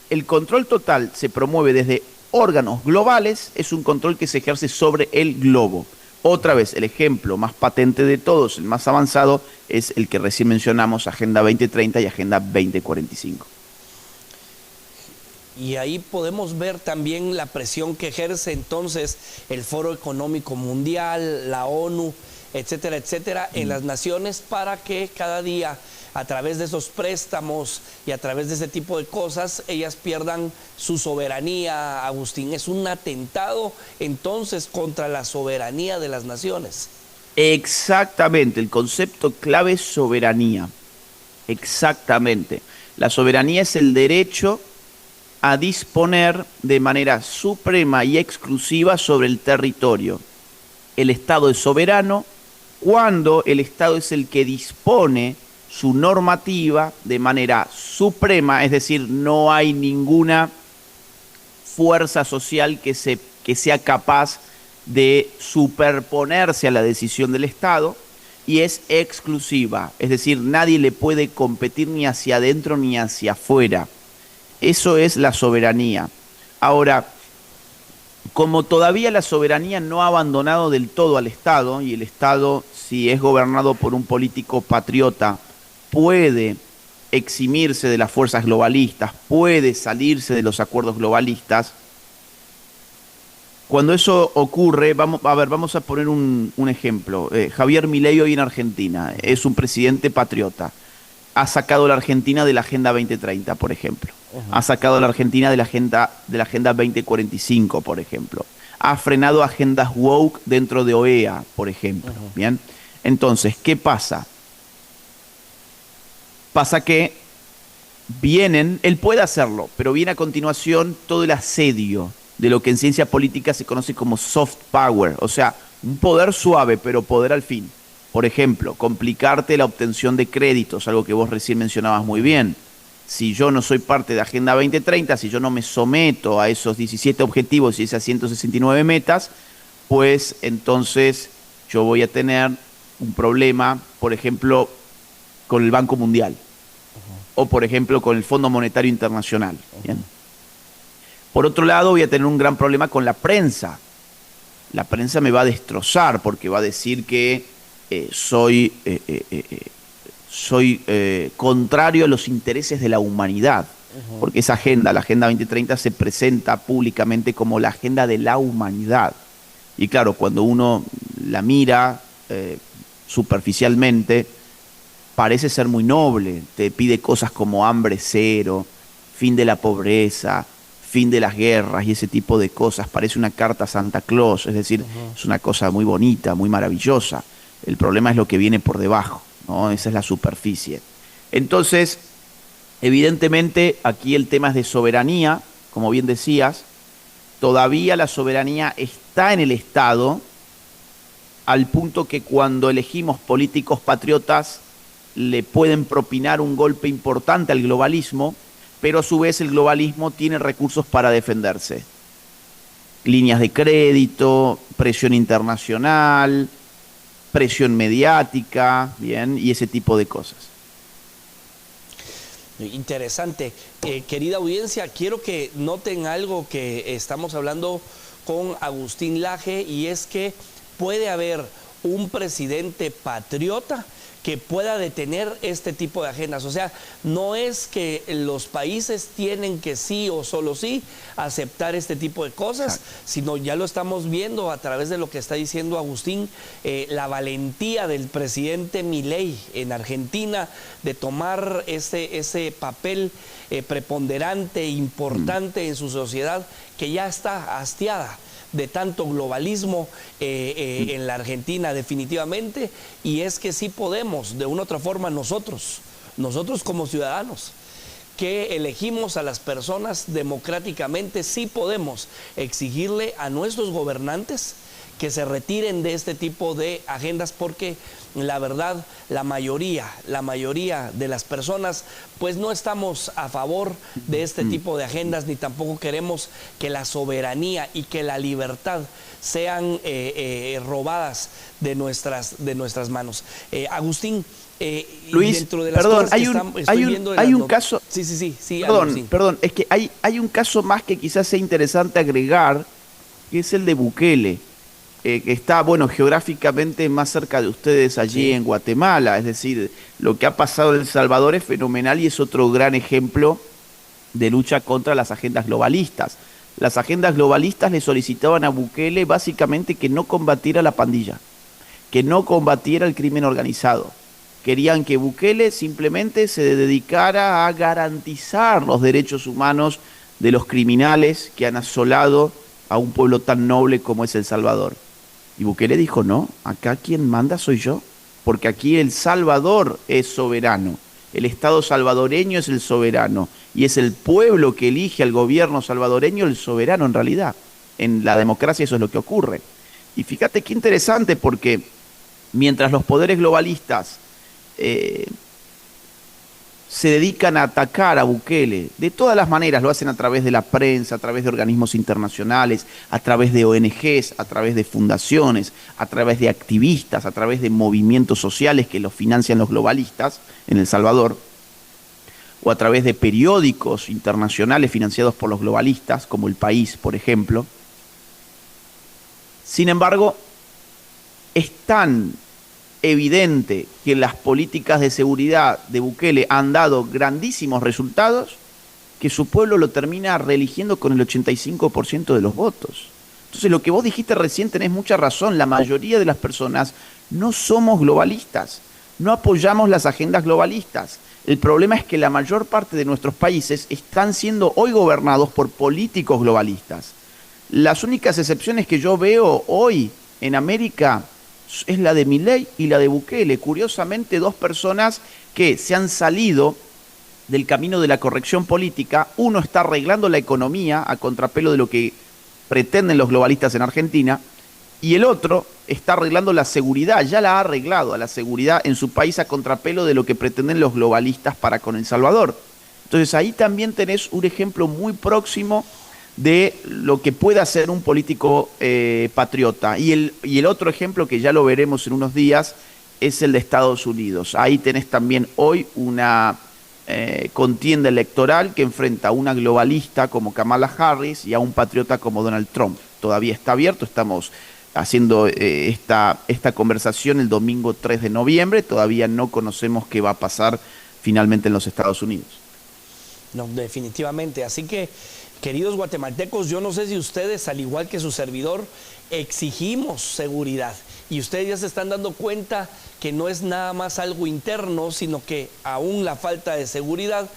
el control total se promueve desde órganos globales, es un control que se ejerce sobre el globo. Otra vez, el ejemplo más patente de todos, el más avanzado, es el que recién mencionamos, Agenda 2030 y Agenda 2045. Y ahí podemos ver también la presión que ejerce entonces el Foro Económico Mundial, la ONU, etcétera, etcétera, en las naciones para que cada día, a través de esos préstamos y a través de ese tipo de cosas, ellas pierdan su soberanía. Agustín, es un atentado entonces contra la soberanía de las naciones. Exactamente, el concepto clave es soberanía. Exactamente. La soberanía es el derecho a disponer de manera suprema y exclusiva sobre el territorio. El Estado es soberano cuando el Estado es el que dispone su normativa de manera suprema, es decir, no hay ninguna fuerza social que sea capaz de superponerse a la decisión del Estado, y es exclusiva, es decir, nadie le puede competir ni hacia adentro ni hacia afuera. Eso es la soberanía. Ahora, como todavía la soberanía no ha abandonado del todo al Estado, y el Estado, si es gobernado por un político patriota, puede eximirse de las fuerzas globalistas, puede salirse de los acuerdos globalistas. Cuando eso ocurre, vamos a poner un ejemplo. Javier Milei hoy en Argentina es un presidente patriota. Ha sacado a la Argentina de la Agenda 2030, por ejemplo. Ha sacado a la Argentina de la Agenda 2045, por ejemplo. Ha frenado agendas woke dentro de OEA, por ejemplo. Bien. Entonces, ¿qué pasa? Pasa que él puede hacerlo, pero viene a continuación todo el asedio de lo que en ciencia política se conoce como soft power, o sea, un poder suave, pero poder al fin. Por ejemplo, complicarte la obtención de créditos, algo que vos recién mencionabas muy bien. Si yo no soy parte de Agenda 2030, si yo no me someto a esos 17 objetivos y esas 169 metas, pues entonces yo voy a tener un problema, por ejemplo, con el Banco Mundial, o por ejemplo con el Fondo Monetario Internacional. ¿Bien? Por otro lado, voy a tener un gran problema con la prensa. La prensa me va a destrozar porque va a decir que soy contrario a los intereses de la humanidad. Porque esa agenda, la Agenda 2030, se presenta públicamente como la agenda de la humanidad. Y claro, cuando uno la mira superficialmente, parece ser muy noble. Te pide cosas como hambre cero, fin de la pobreza, fin de las guerras y ese tipo de cosas. Parece una carta a Santa Claus, es decir, es una cosa muy bonita, muy maravillosa. El problema es lo que viene por debajo, ¿no? Esa es la superficie. Entonces, evidentemente, aquí el tema es de soberanía, como bien decías. Todavía la soberanía está en el Estado, al punto que cuando elegimos políticos patriotas le pueden propinar un golpe importante al globalismo, pero a su vez el globalismo tiene recursos para defenderse. Líneas de crédito, presión internacional, presión mediática, bien, y ese tipo de cosas. Interesante. Querida audiencia, quiero que noten algo que estamos hablando con Agustín Laje, y es que puede haber un presidente patriota que pueda detener este tipo de agendas. O sea, no es que los países tienen que sí o solo sí aceptar este tipo de cosas, sino ya lo estamos viendo a través de lo que está diciendo Agustín, la valentía del presidente Milei en Argentina de tomar ese papel preponderante e importante en su sociedad que ya está hastiada de tanto globalismo en la Argentina, definitivamente. Y es que sí podemos, de una u otra forma, nosotros como ciudadanos que elegimos a las personas democráticamente, sí podemos exigirle a nuestros gobernantes que se retiren de este tipo de agendas, porque la verdad, la mayoría de las personas pues no estamos a favor de este tipo de agendas, ni tampoco queremos que la soberanía y que la libertad sean robadas de nuestras manos. Agustín, Luis, dentro de las perdón, cosas que hay un caso. Sí, Perdón, es que hay un caso más que quizás sea interesante agregar, que es el de Bukele, que está, bueno, geográficamente más cerca de ustedes allí en Guatemala. Es decir, lo que ha pasado en El Salvador es fenomenal y es otro gran ejemplo de lucha contra las agendas globalistas. Las agendas globalistas le solicitaban a Bukele básicamente que no combatiera la pandilla, que no combatiera el crimen organizado. Querían que Bukele simplemente se dedicara a garantizar los derechos humanos de los criminales que han asolado a un pueblo tan noble como es El Salvador. Y Bukele dijo, no, acá quien manda soy yo, porque aquí El Salvador es soberano, el Estado salvadoreño es el soberano, y es el pueblo que elige al gobierno salvadoreño el soberano en realidad. En la democracia eso es lo que ocurre. Y fíjate qué interesante, porque mientras los poderes globalistas se dedican a atacar a Bukele de todas las maneras, lo hacen a través de la prensa, a través de organismos internacionales, a través de ONGs, a través de fundaciones, a través de activistas, a través de movimientos sociales que los financian los globalistas en El Salvador, o a través de periódicos internacionales financiados por los globalistas, como El País, por ejemplo. Sin embargo, es tan evidente que las políticas de seguridad de Bukele han dado grandísimos resultados que su pueblo lo termina reeligiendo con el 85% de los votos. Entonces, lo que vos dijiste recién tenés mucha razón. La mayoría de las personas no somos globalistas, no apoyamos las agendas globalistas. El problema es que la mayor parte de nuestros países están siendo hoy gobernados por políticos globalistas. Las únicas excepciones que yo veo hoy en América es la de Milei y la de Bukele. Curiosamente, dos personas que se han salido del camino de la corrección política. Uno está arreglando la economía a contrapelo de lo que pretenden los globalistas en Argentina, y el otro está arreglando la seguridad, ya la ha arreglado a la seguridad en su país a contrapelo de lo que pretenden los globalistas para con El Salvador. Entonces ahí también tenés un ejemplo muy próximo de lo que puede hacer un político patriota. Y el otro ejemplo, que ya lo veremos en unos días, es el de Estados Unidos. Ahí tenés también hoy una contienda electoral que enfrenta a una globalista como Kamala Harris y a un patriota como Donald Trump. Todavía está abierto, estamos haciendo esta conversación el domingo 3 de noviembre, todavía no conocemos qué va a pasar finalmente en los Estados Unidos. No, definitivamente. Así que, queridos guatemaltecos, yo no sé si ustedes, al igual que su servidor, exigimos seguridad. Y ustedes ya se están dando cuenta que no es nada más algo interno, sino que aún la falta de seguridad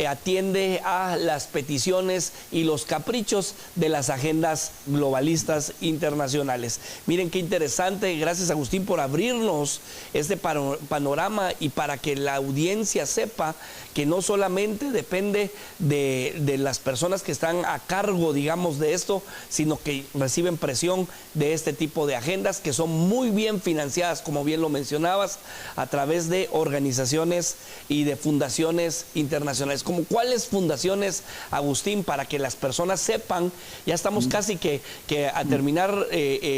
atiende a las peticiones y los caprichos de las agendas globalistas internacionales. Miren qué interesante. Gracias, Agustín, por abrirnos este panorama y para que la audiencia sepa que no solamente depende de las personas que están a cargo, digamos, de esto, sino que reciben presión de este tipo de agendas que son muy bien financiadas, como bien lo mencionabas, a través de organizaciones y de fundaciones internacionales. ¿Como cuáles fundaciones, Agustín, para que las personas sepan? Ya estamos casi que a terminar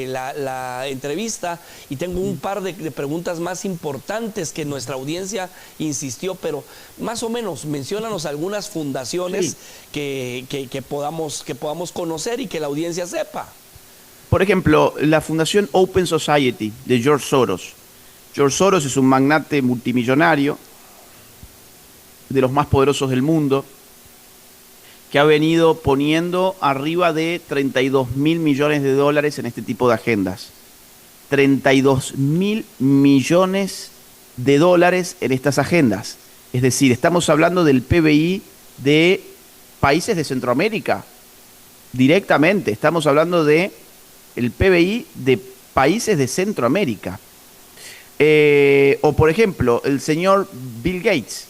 la entrevista, y tengo un par de preguntas más importantes que nuestra audiencia insistió, pero más o menos menciónanos algunas fundaciones que podamos conocer y que la audiencia sepa. Por ejemplo, la Fundación Open Society de George Soros. George Soros es un magnate multimillonario, de los más poderosos del mundo, que ha venido poniendo arriba de 32.000 millones de dólares en este tipo de agendas. 32.000 millones de dólares en estas agendas. Es decir, estamos hablando del PBI de países de Centroamérica, directamente. Estamos hablando de el PBI de países de Centroamérica. O por ejemplo, el señor Bill Gates.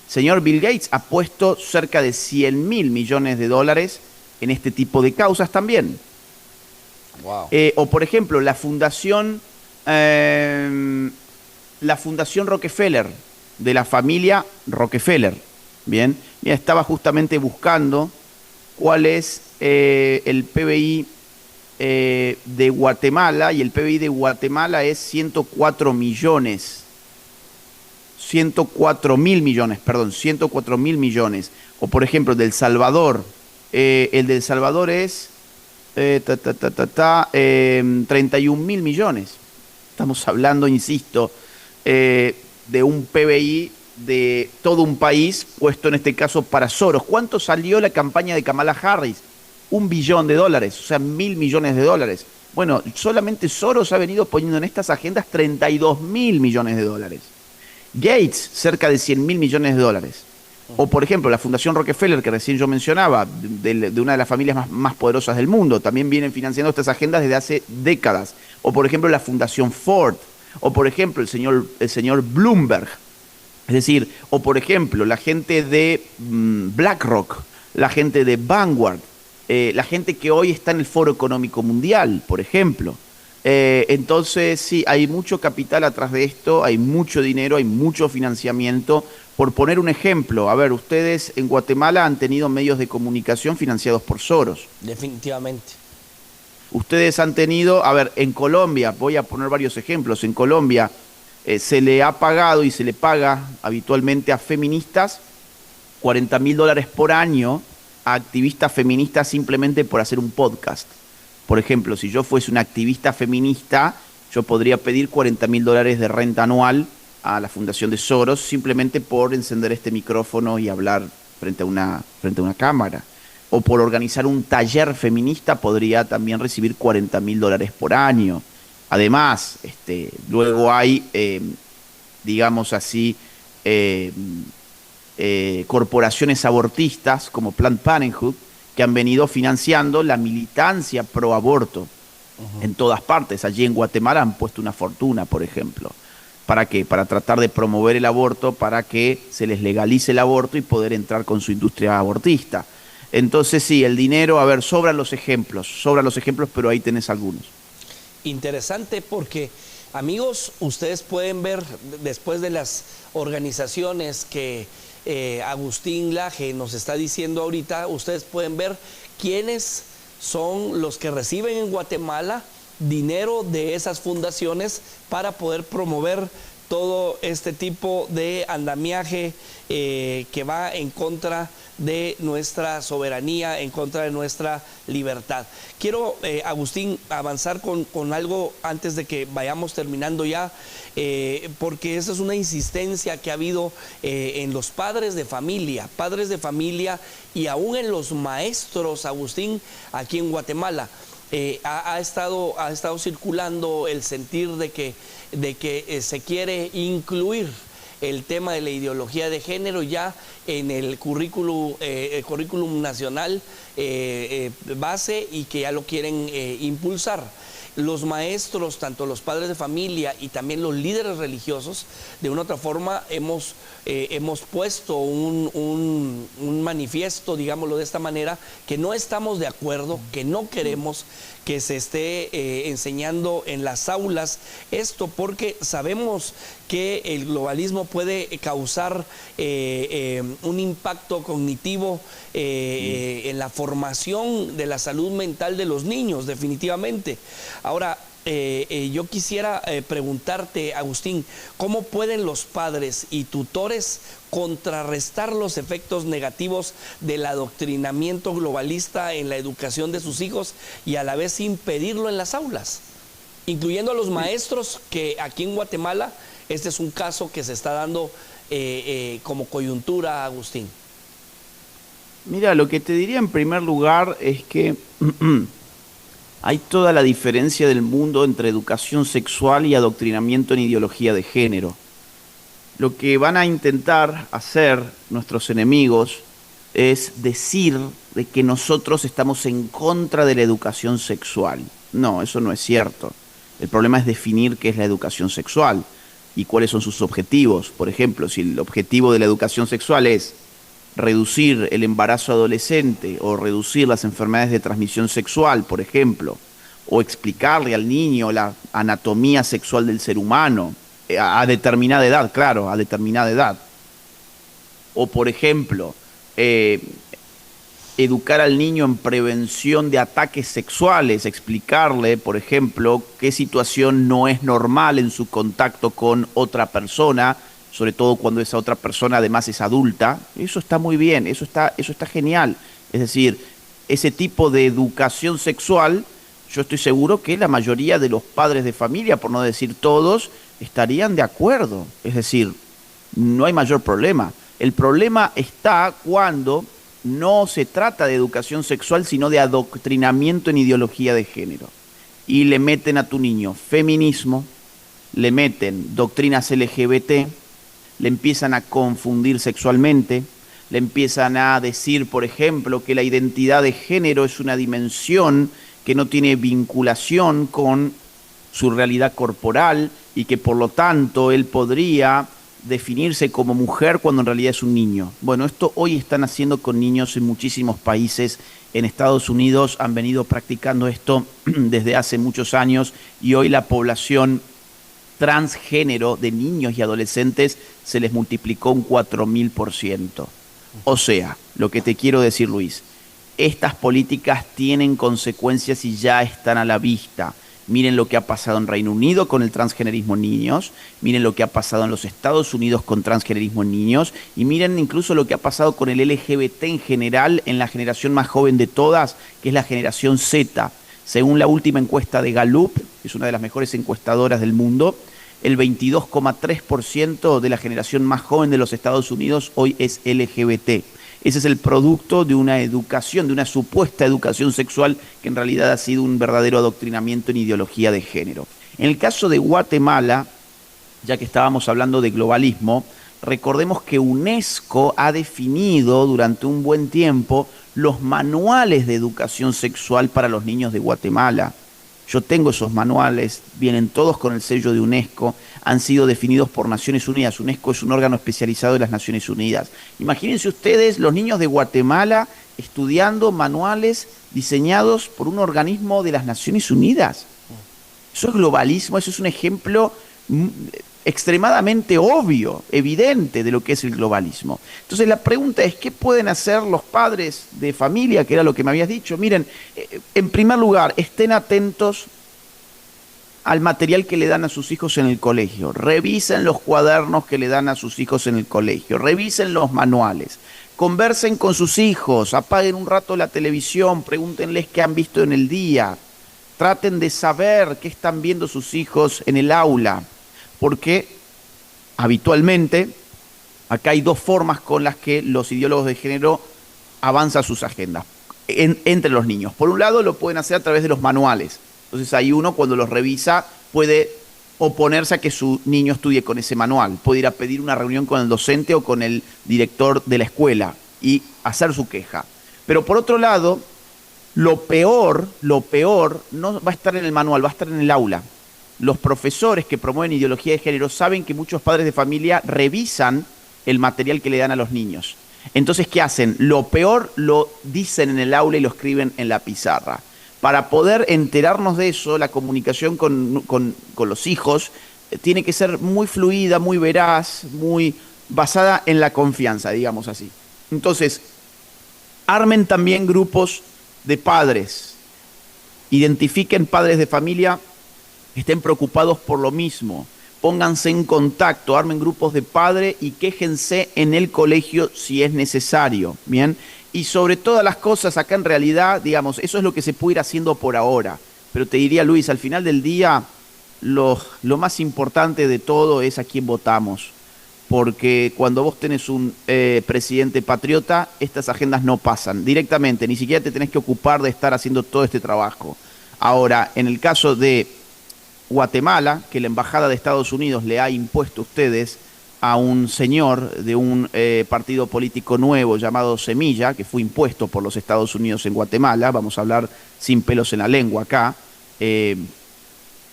Señor Bill Gates ha puesto cerca de 100.000 millones de dólares en este tipo de causas también. Wow. O por ejemplo, la fundación Rockefeller, de la familia Rockefeller. Bien, mira, estaba justamente buscando cuál es el PBI de Guatemala, y el PBI de Guatemala es 104 millones. 104.000 millones, perdón, 104.000 millones. O por ejemplo, del Salvador, el del Salvador es 31.000 millones. Estamos hablando, insisto, de un PBI de todo un país, puesto en este caso para Soros. ¿Cuánto salió la campaña de Kamala Harris? $1 billón, o sea, 1.000 millones de dólares. Bueno, solamente Soros ha venido poniendo en estas agendas 32.000 millones de dólares. Gates, cerca de 100.000 millones de dólares. O, por ejemplo, la Fundación Rockefeller, que recién yo mencionaba, de una de las familias más poderosas del mundo, también vienen financiando estas agendas desde hace décadas. O, por ejemplo, la Fundación Ford. O, por ejemplo, el señor Bloomberg. Es decir, o, por ejemplo, la gente de BlackRock, la gente de Vanguard, la gente que hoy está en el Foro Económico Mundial, por ejemplo. Entonces, sí, hay mucho capital atrás de esto, hay mucho dinero, hay mucho financiamiento. Por poner un ejemplo, a ver, ustedes en Guatemala han tenido medios de comunicación financiados por Soros. Definitivamente. Ustedes han tenido, a ver, en Colombia, voy a poner varios ejemplos, en Colombia se le ha pagado y se le paga habitualmente a feministas $40.000 por año, a activistas feministas simplemente por hacer un podcast. Por ejemplo, si yo fuese una activista feminista, yo podría pedir $40.000 de renta anual a la Fundación de Soros simplemente por encender este micrófono y hablar frente a una cámara. O por organizar un taller feminista podría también recibir $40.000 por año. Además, luego hay, digamos así, corporaciones abortistas como Planned Parenthood que han venido financiando la militancia pro aborto en todas partes. Allí en Guatemala han puesto una fortuna, por ejemplo. ¿Para qué? Para tratar de promover el aborto, para que se les legalice el aborto y poder entrar con su industria abortista. Entonces sí, el dinero, a ver, sobran los ejemplos, pero ahí tenés algunos. Interesante porque, amigos, ustedes pueden ver después de las organizaciones que Agustín Laje nos está diciendo ahorita, ustedes pueden ver quiénes son los que reciben en Guatemala dinero de esas fundaciones para poder promover todo este tipo de andamiaje que va en contra de nuestra soberanía, en contra de nuestra libertad. Quiero, Agustín, avanzar con algo antes de que vayamos terminando ya, porque esa es una insistencia que ha habido en los padres de familia y aún en los maestros, Agustín, aquí en Guatemala. Ha estado circulando el sentir de que se quiere incluir el tema de la ideología de género ya en el currículum nacional base y que ya lo quieren impulsar. Los maestros, tanto los padres de familia y también los líderes religiosos, de una u otra forma hemos puesto un manifiesto, digámoslo de esta manera, que no estamos de acuerdo, que no queremos que se esté enseñando en las aulas esto, porque sabemos que el globalismo puede causar un impacto cognitivo en la formación de la salud mental de los niños, definitivamente. Ahora, yo quisiera preguntarte, Agustín, ¿cómo pueden los padres y tutores contrarrestar los efectos negativos del adoctrinamiento globalista en la educación de sus hijos y a la vez impedirlo en las aulas? Incluyendo a los maestros, que aquí en Guatemala este es un caso que se está dando como coyuntura, Agustín. Mira, lo que te diría en primer lugar es que hay toda la diferencia del mundo entre educación sexual y adoctrinamiento en ideología de género. Lo que van a intentar hacer nuestros enemigos es decir de que nosotros estamos en contra de la educación sexual. No, eso no es cierto. El problema es definir qué es la educación sexual y cuáles son sus objetivos. Por ejemplo, si el objetivo de la educación sexual es reducir el embarazo adolescente o reducir las enfermedades de transmisión sexual, por ejemplo, o explicarle al niño la anatomía sexual del ser humano a determinada edad, claro, a determinada edad. O, por ejemplo, educar al niño en prevención de ataques sexuales, explicarle, por ejemplo, qué situación no es normal en su contacto con otra persona, sobre todo cuando esa otra persona además es adulta. Eso está muy bien, eso está genial. Es decir, ese tipo de educación sexual, yo estoy seguro que la mayoría de los padres de familia, por no decir todos, estarían de acuerdo. Es decir, no hay mayor problema. El problema está cuando no se trata de educación sexual, sino de adoctrinamiento en ideología de género. Y le meten a tu niño feminismo, le meten doctrinas LGBT, le empiezan a confundir sexualmente, le empiezan a decir, por ejemplo, que la identidad de género es una dimensión que no tiene vinculación con su realidad corporal y que por lo tanto él podría definirse como mujer cuando en realidad es un niño. Bueno, esto hoy están haciendo con niños en muchísimos países. En Estados Unidos han venido practicando esto desde hace muchos años y hoy la población transgénero de niños y adolescentes se les multiplicó un 4000%. O sea, lo que te quiero decir, Luis, estas políticas tienen consecuencias y ya están a la vista. Miren lo que ha pasado en Reino Unido con el transgenerismo en niños, miren lo que ha pasado en los Estados Unidos con transgenerismo en niños, y miren incluso lo que ha pasado con el LGBT en general en la generación más joven de todas, que es la generación Z. Según la última encuesta de Gallup, que es una de las mejores encuestadoras del mundo, el 22,3% de la generación más joven de los Estados Unidos hoy es LGBT. Ese es el producto de una educación, de una supuesta educación sexual que en realidad ha sido un verdadero adoctrinamiento en ideología de género. En el caso de Guatemala, ya que estábamos hablando de globalismo, recordemos que UNESCO ha definido durante un buen tiempo los manuales de educación sexual para los niños de Guatemala. Yo tengo esos manuales, vienen todos con el sello de UNESCO, han sido definidos por Naciones Unidas. UNESCO es un órgano especializado de las Naciones Unidas. Imagínense ustedes los niños de Guatemala estudiando manuales diseñados por un organismo de las Naciones Unidas. Eso es globalismo, eso es un ejemplo extremadamente obvio, evidente de lo que es el globalismo. Entonces la pregunta es, ¿qué pueden hacer los padres de familia? Que era lo que me habías dicho. Miren, en primer lugar, estén atentos al material que le dan a sus hijos en el colegio. Revisen los cuadernos que le dan a sus hijos en el colegio. Revisen los manuales. Conversen con sus hijos. Apaguen un rato la televisión. Pregúntenles qué han visto en el día. Traten de saber qué están viendo sus hijos en el aula. Porque habitualmente acá hay dos formas con las que los ideólogos de género avanzan sus agendas entre los niños. Por un lado, lo pueden hacer a través de los manuales. Entonces ahí uno, cuando los revisa, puede oponerse a que su niño estudie con ese manual. Puede ir a pedir una reunión con el docente o con el director de la escuela y hacer su queja. Pero por otro lado, lo peor no va a estar en el manual, va a estar en el aula. Los profesores que promueven ideología de género saben que muchos padres de familia revisan el material que le dan a los niños. Entonces, ¿qué hacen? Lo peor lo dicen en el aula y lo escriben en la pizarra. Para poder enterarnos de eso, la comunicación con los hijos tiene que ser muy fluida, muy veraz, muy basada en la confianza, digamos así. Entonces, armen también grupos de padres. Identifiquen padres de familia que estén preocupados por lo mismo. Pónganse en contacto, armen grupos de padres y quéjense en el colegio si es necesario, ¿bien? Y sobre todas las cosas, acá en realidad, digamos, eso es lo que se puede ir haciendo por ahora. Pero te diría, Luis, al final del día, lo más importante de todo es a quién votamos. Porque cuando vos tenés un presidente patriota, estas agendas no pasan directamente. Ni siquiera te tenés que ocupar de estar haciendo todo este trabajo. Ahora, en el caso de Guatemala, que la Embajada de Estados Unidos le ha impuesto a ustedes a un señor de un partido político nuevo llamado Semilla, que fue impuesto por los Estados Unidos en Guatemala, vamos a hablar sin pelos en la lengua acá,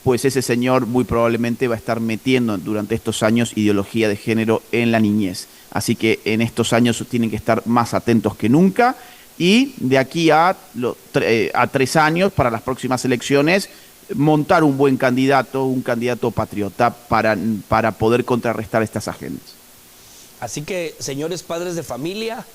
pues ese señor muy probablemente va a estar metiendo durante estos años ideología de género en la niñez. Así que en estos años tienen que estar más atentos que nunca y de aquí a 3 años, para las próximas elecciones, montar un buen candidato, un candidato patriota para poder contrarrestar estas agendas. Así que, señores padres de familia,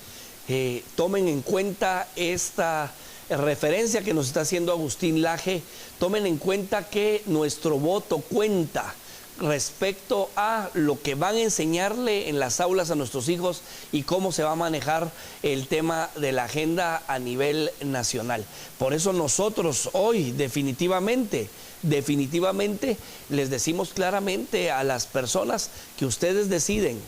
tomen en cuenta esta referencia que nos está haciendo Agustín Laje, tomen en cuenta que nuestro voto cuenta respecto a lo que van a enseñarle en las aulas a nuestros hijos y cómo se va a manejar el tema de la agenda a nivel nacional. Por eso nosotros hoy definitivamente les decimos claramente a las personas que ustedes deciden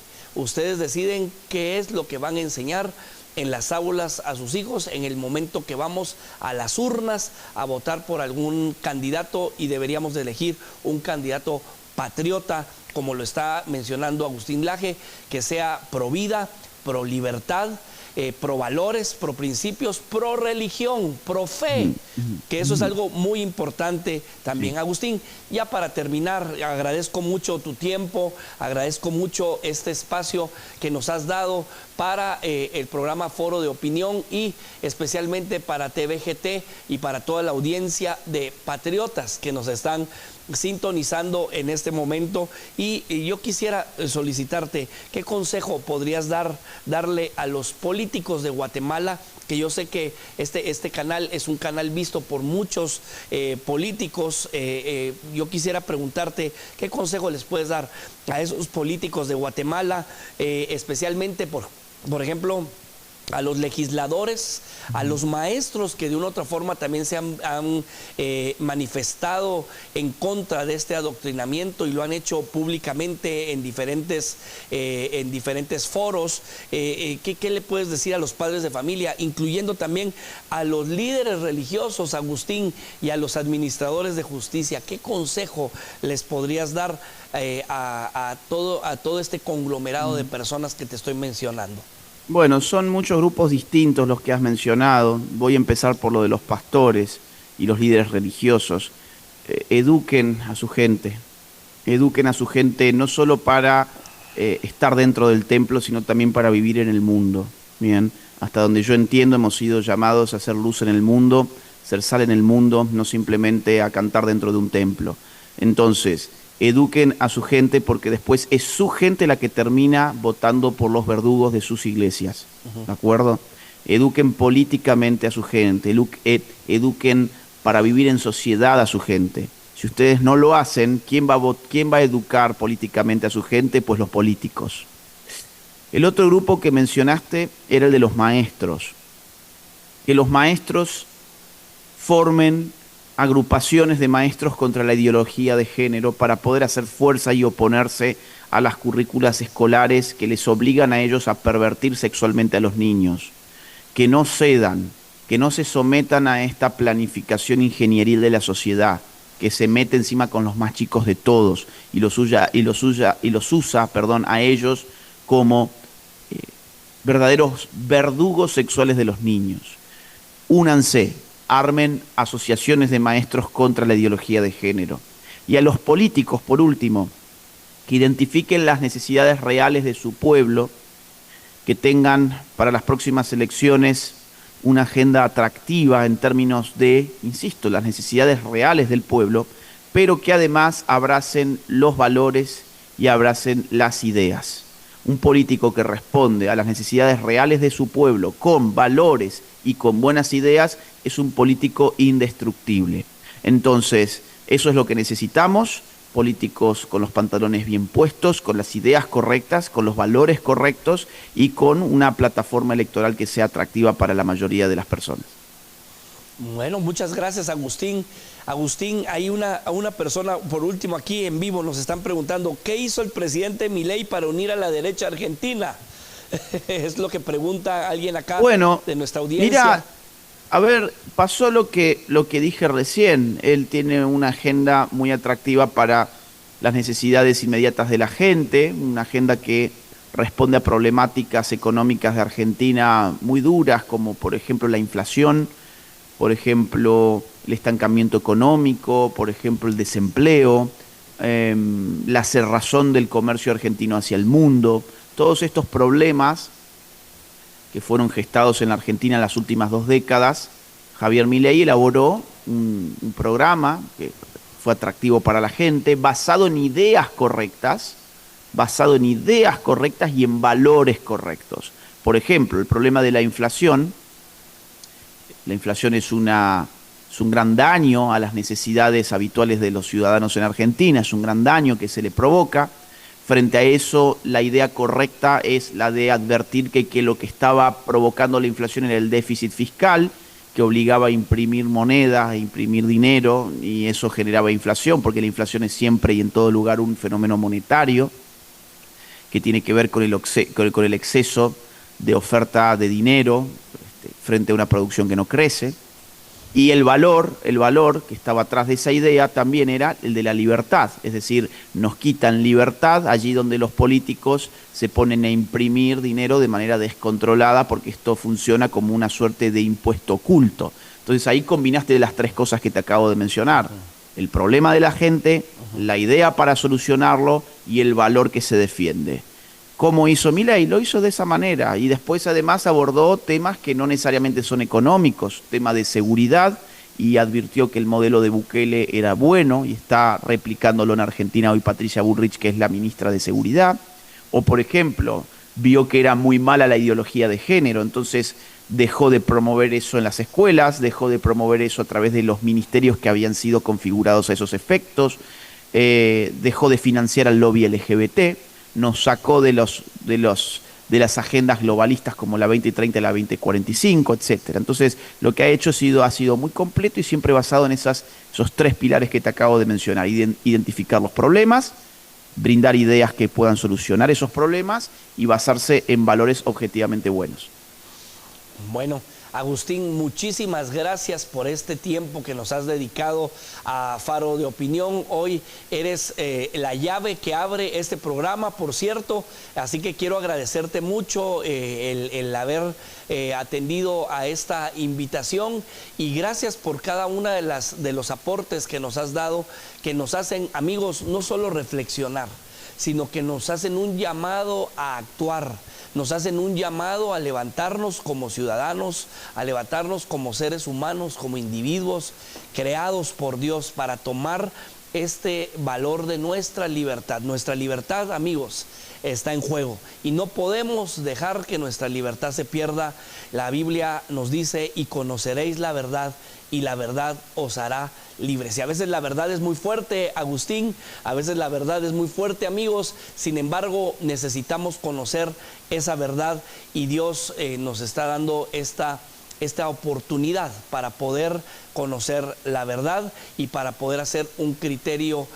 qué es lo que van a enseñar en las aulas a sus hijos en el momento que vamos a las urnas a votar por algún candidato, y deberíamos de elegir un candidato patriota, como lo está mencionando Agustín Laje, que sea pro vida, pro libertad, pro valores, pro principios, pro religión, pro fe, que eso es algo muy importante también. Agustín, ya para terminar, agradezco mucho tu tiempo, agradezco mucho este espacio que nos has dado para el programa Foro de Opinión y especialmente para TVGT y para toda la audiencia de patriotas que nos están sintonizando en este momento. Y yo quisiera solicitarte qué consejo podrías darle a los políticos de Guatemala, que yo sé que este canal es un canal visto por muchos políticos. Yo quisiera preguntarte qué consejo les puedes dar a esos políticos de Guatemala, especialmente por ejemplo, a los legisladores, a los maestros que de una u otra forma también se han manifestado en contra de este adoctrinamiento y lo han hecho públicamente en diferentes foros. ¿Qué le puedes decir a los padres de familia, incluyendo también a los líderes religiosos, Agustín, y a los administradores de justicia? ¿Qué consejo les podrías dar a todo este conglomerado de personas que te estoy mencionando? Bueno, son muchos grupos distintos los que has mencionado. Voy a empezar por lo de los pastores y los líderes religiosos. Eduquen a su gente no solo para estar dentro del templo, sino también para vivir en el mundo. Bien, hasta donde yo entiendo hemos sido llamados a hacer luz en el mundo, ser sal en el mundo, no simplemente a cantar dentro de un templo. Entonces, eduquen a su gente, porque después es su gente la que termina votando por los verdugos de sus iglesias, ¿de acuerdo? Eduquen políticamente a su gente, eduquen para vivir en sociedad a su gente. Si ustedes no lo hacen, ¿quién va a educar políticamente a su gente? Pues los políticos. El otro grupo que mencionaste era el de los maestros. Que los maestros formen agrupaciones de maestros contra la ideología de género para poder hacer fuerza y oponerse a las currículas escolares que les obligan a ellos a pervertir sexualmente a los niños. Que no cedan, que no se sometan a esta planificación ingenieril de la sociedad, que se mete encima con los más chicos de todos y los usa a ellos como verdaderos verdugos sexuales de los niños. Únanse, armen asociaciones de maestros contra la ideología de género. Y a los políticos, por último, que identifiquen las necesidades reales de su pueblo, que tengan para las próximas elecciones una agenda atractiva en términos de, insisto, las necesidades reales del pueblo, pero que además abracen los valores y abracen las ideas. Un político que responde a las necesidades reales de su pueblo con valores y con buenas ideas es un político indestructible. Entonces, eso es lo que necesitamos: políticos con los pantalones bien puestos, con las ideas correctas, con los valores correctos y con una plataforma electoral que sea atractiva para la mayoría de las personas. Bueno, muchas gracias, Agustín. Agustín, hay una persona, por último, aquí en vivo nos están preguntando, ¿qué hizo el presidente Milei para unir a la derecha argentina? Es lo que pregunta alguien acá, bueno, de nuestra audiencia. Mira, a ver, pasó lo que dije recién. Él tiene una agenda muy atractiva para las necesidades inmediatas de la gente, una agenda que responde a problemáticas económicas de Argentina muy duras, como por ejemplo la inflación, por ejemplo el estancamiento económico, por ejemplo el desempleo, la cerrazón del comercio argentino hacia el mundo. Todos estos problemas que fueron gestados en la Argentina en las últimas 2 décadas, Javier Milei elaboró un programa que fue atractivo para la gente, basado en ideas correctas y en valores correctos. Por ejemplo, el problema de la inflación. La inflación es un gran daño a las necesidades habituales de los ciudadanos en Argentina, es un gran daño que se le provoca. Frente a eso, la idea correcta es la de advertir que lo que estaba provocando la inflación era el déficit fiscal, que obligaba a imprimir moneda, a imprimir dinero, y eso generaba inflación, porque la inflación es siempre y en todo lugar un fenómeno monetario que tiene que ver con el exceso de oferta de dinero frente a una producción que no crece. Y el valor que estaba atrás de esa idea también era el de la libertad, es decir, nos quitan libertad allí donde los políticos se ponen a imprimir dinero de manera descontrolada porque esto funciona como una suerte de impuesto oculto. Entonces ahí combinaste las tres cosas que te acabo de mencionar, el problema de la gente, la idea para solucionarlo y el valor que se defiende. ¿Cómo hizo Milei? Lo hizo de esa manera y después además abordó temas que no necesariamente son económicos, tema de seguridad, y advirtió que el modelo de Bukele era bueno y está replicándolo en Argentina hoy Patricia Bullrich, que es la ministra de Seguridad. O por ejemplo, vio que era muy mala la ideología de género, entonces dejó de promover eso en las escuelas, dejó de promover eso a través de los ministerios que habían sido configurados a esos efectos, dejó de financiar al lobby LGBT, nos sacó de las agendas globalistas como la 2030 y la 2045, etcétera. Entonces, lo que ha hecho ha sido muy completo y siempre basado en esos tres pilares que te acabo de mencionar: identificar los problemas, brindar ideas que puedan solucionar esos problemas y basarse en valores objetivamente buenos. Bueno, Agustín, muchísimas gracias por este tiempo que nos has dedicado a Faro de Opinión. Hoy eres la llave que abre este programa, por cierto, así que quiero agradecerte mucho el haber atendido a esta invitación, y gracias por cada una de los aportes que nos has dado, que nos hacen, amigos, no solo reflexionar, sino que nos hacen un llamado a actuar. Nos hacen un llamado a levantarnos como ciudadanos, a levantarnos como seres humanos, como individuos creados por Dios para tomar este valor de nuestra libertad. Nuestra libertad, amigos, está en juego y no podemos dejar que nuestra libertad se pierda. La Biblia nos dice: y conoceréis la verdad, y la verdad os hará libres. Y a veces la verdad es muy fuerte, Agustín, a veces la verdad es muy fuerte, amigos. Sin embargo, necesitamos conocer esa verdad, y Dios nos está dando esta oportunidad para poder conocer la verdad y para poder hacer un criterio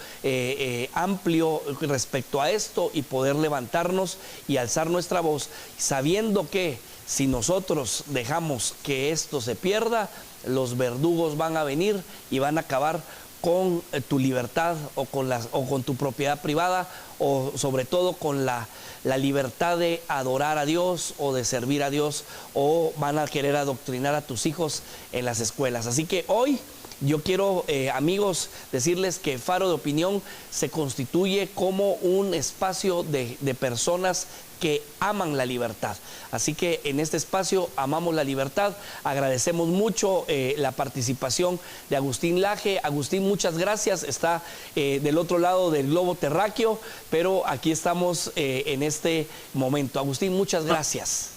amplio respecto a esto, y poder levantarnos y alzar nuestra voz, sabiendo que si nosotros dejamos que esto se pierda, los verdugos van a venir y van a acabar con tu libertad o con tu propiedad privada, o sobre todo con la libertad de adorar a Dios o de servir a Dios, o van a querer adoctrinar a tus hijos en las escuelas. Así que hoy yo quiero, amigos, decirles que Faro de Opinión se constituye como un espacio de personas que aman la libertad. Así que en este espacio amamos la libertad. Agradecemos mucho la participación de Agustín Laje. Agustín, muchas gracias. Está del otro lado del globo terráqueo, pero aquí estamos en este momento. Agustín, muchas gracias.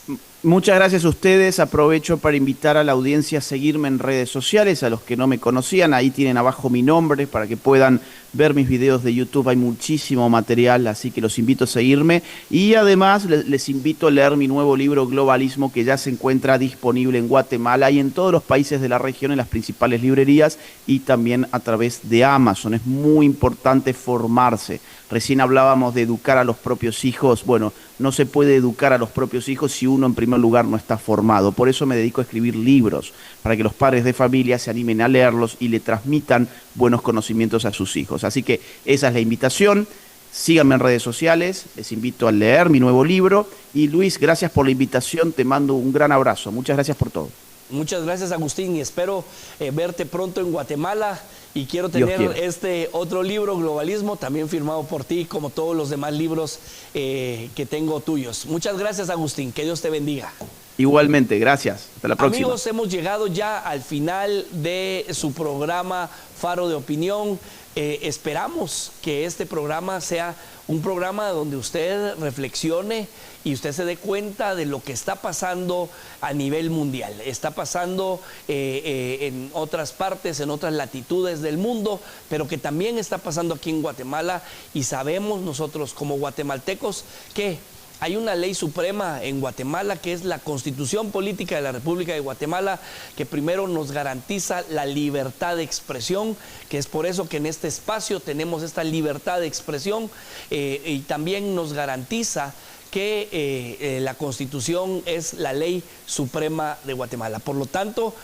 Muchas gracias a ustedes. Aprovecho para invitar a la audiencia a seguirme en redes sociales, a los que no me conocían. Ahí tienen abajo mi nombre para que puedan ver mis videos de YouTube. Hay muchísimo material, así que los invito a seguirme. Y además les invito a leer mi nuevo libro Globalismo, que ya se encuentra disponible en Guatemala y en todos los países de la región, en las principales librerías y también a través de Amazon. Es muy importante formarse. Recién hablábamos de educar a los propios hijos. Bueno, no se puede educar a los propios hijos si uno en primer lugar no está formado. Por eso me dedico a escribir libros, para que los padres de familia se animen a leerlos y le transmitan buenos conocimientos a sus hijos. Así que esa es la invitación. Síganme en redes sociales, les invito a leer mi nuevo libro. Y Luis, gracias por la invitación, te mando un gran abrazo. Muchas gracias por todo. Muchas gracias, Agustín, y espero verte pronto en Guatemala. Y quiero tener este otro libro, Globalismo, también firmado por ti, como todos los demás libros que tengo tuyos. Muchas gracias, Agustín. Que Dios te bendiga. Igualmente, gracias. Hasta la próxima. Amigos, hemos llegado ya al final de su programa Faro de Opinión. Esperamos que este programa sea un programa donde usted reflexione y usted se dé cuenta de lo que está pasando a nivel mundial. Está pasando en otras partes, en otras latitudes del mundo, pero que también está pasando aquí en Guatemala, y sabemos nosotros como guatemaltecos que hay una ley suprema en Guatemala, que es la Constitución Política de la República de Guatemala, que primero nos garantiza la libertad de expresión, que es por eso que en este espacio tenemos esta libertad de expresión, y también nos garantiza que la Constitución es la ley suprema de Guatemala. Por lo tanto,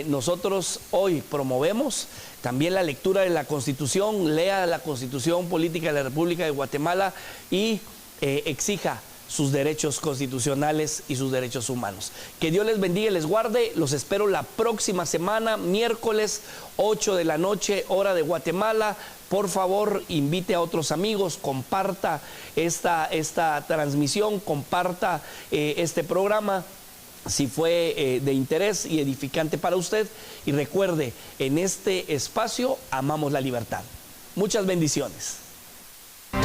nosotros hoy promovemos también la lectura de la Constitución, lea la Constitución Política de la República de Guatemala y exija sus derechos constitucionales y sus derechos humanos. Que Dios les bendiga y les guarde. Los espero la próxima semana, miércoles, 8 de la noche, hora de Guatemala. Por favor, invite a otros amigos, comparta esta transmisión, comparta este programa si fue de interés y edificante para usted. Y recuerde, en este espacio amamos la libertad. Muchas bendiciones.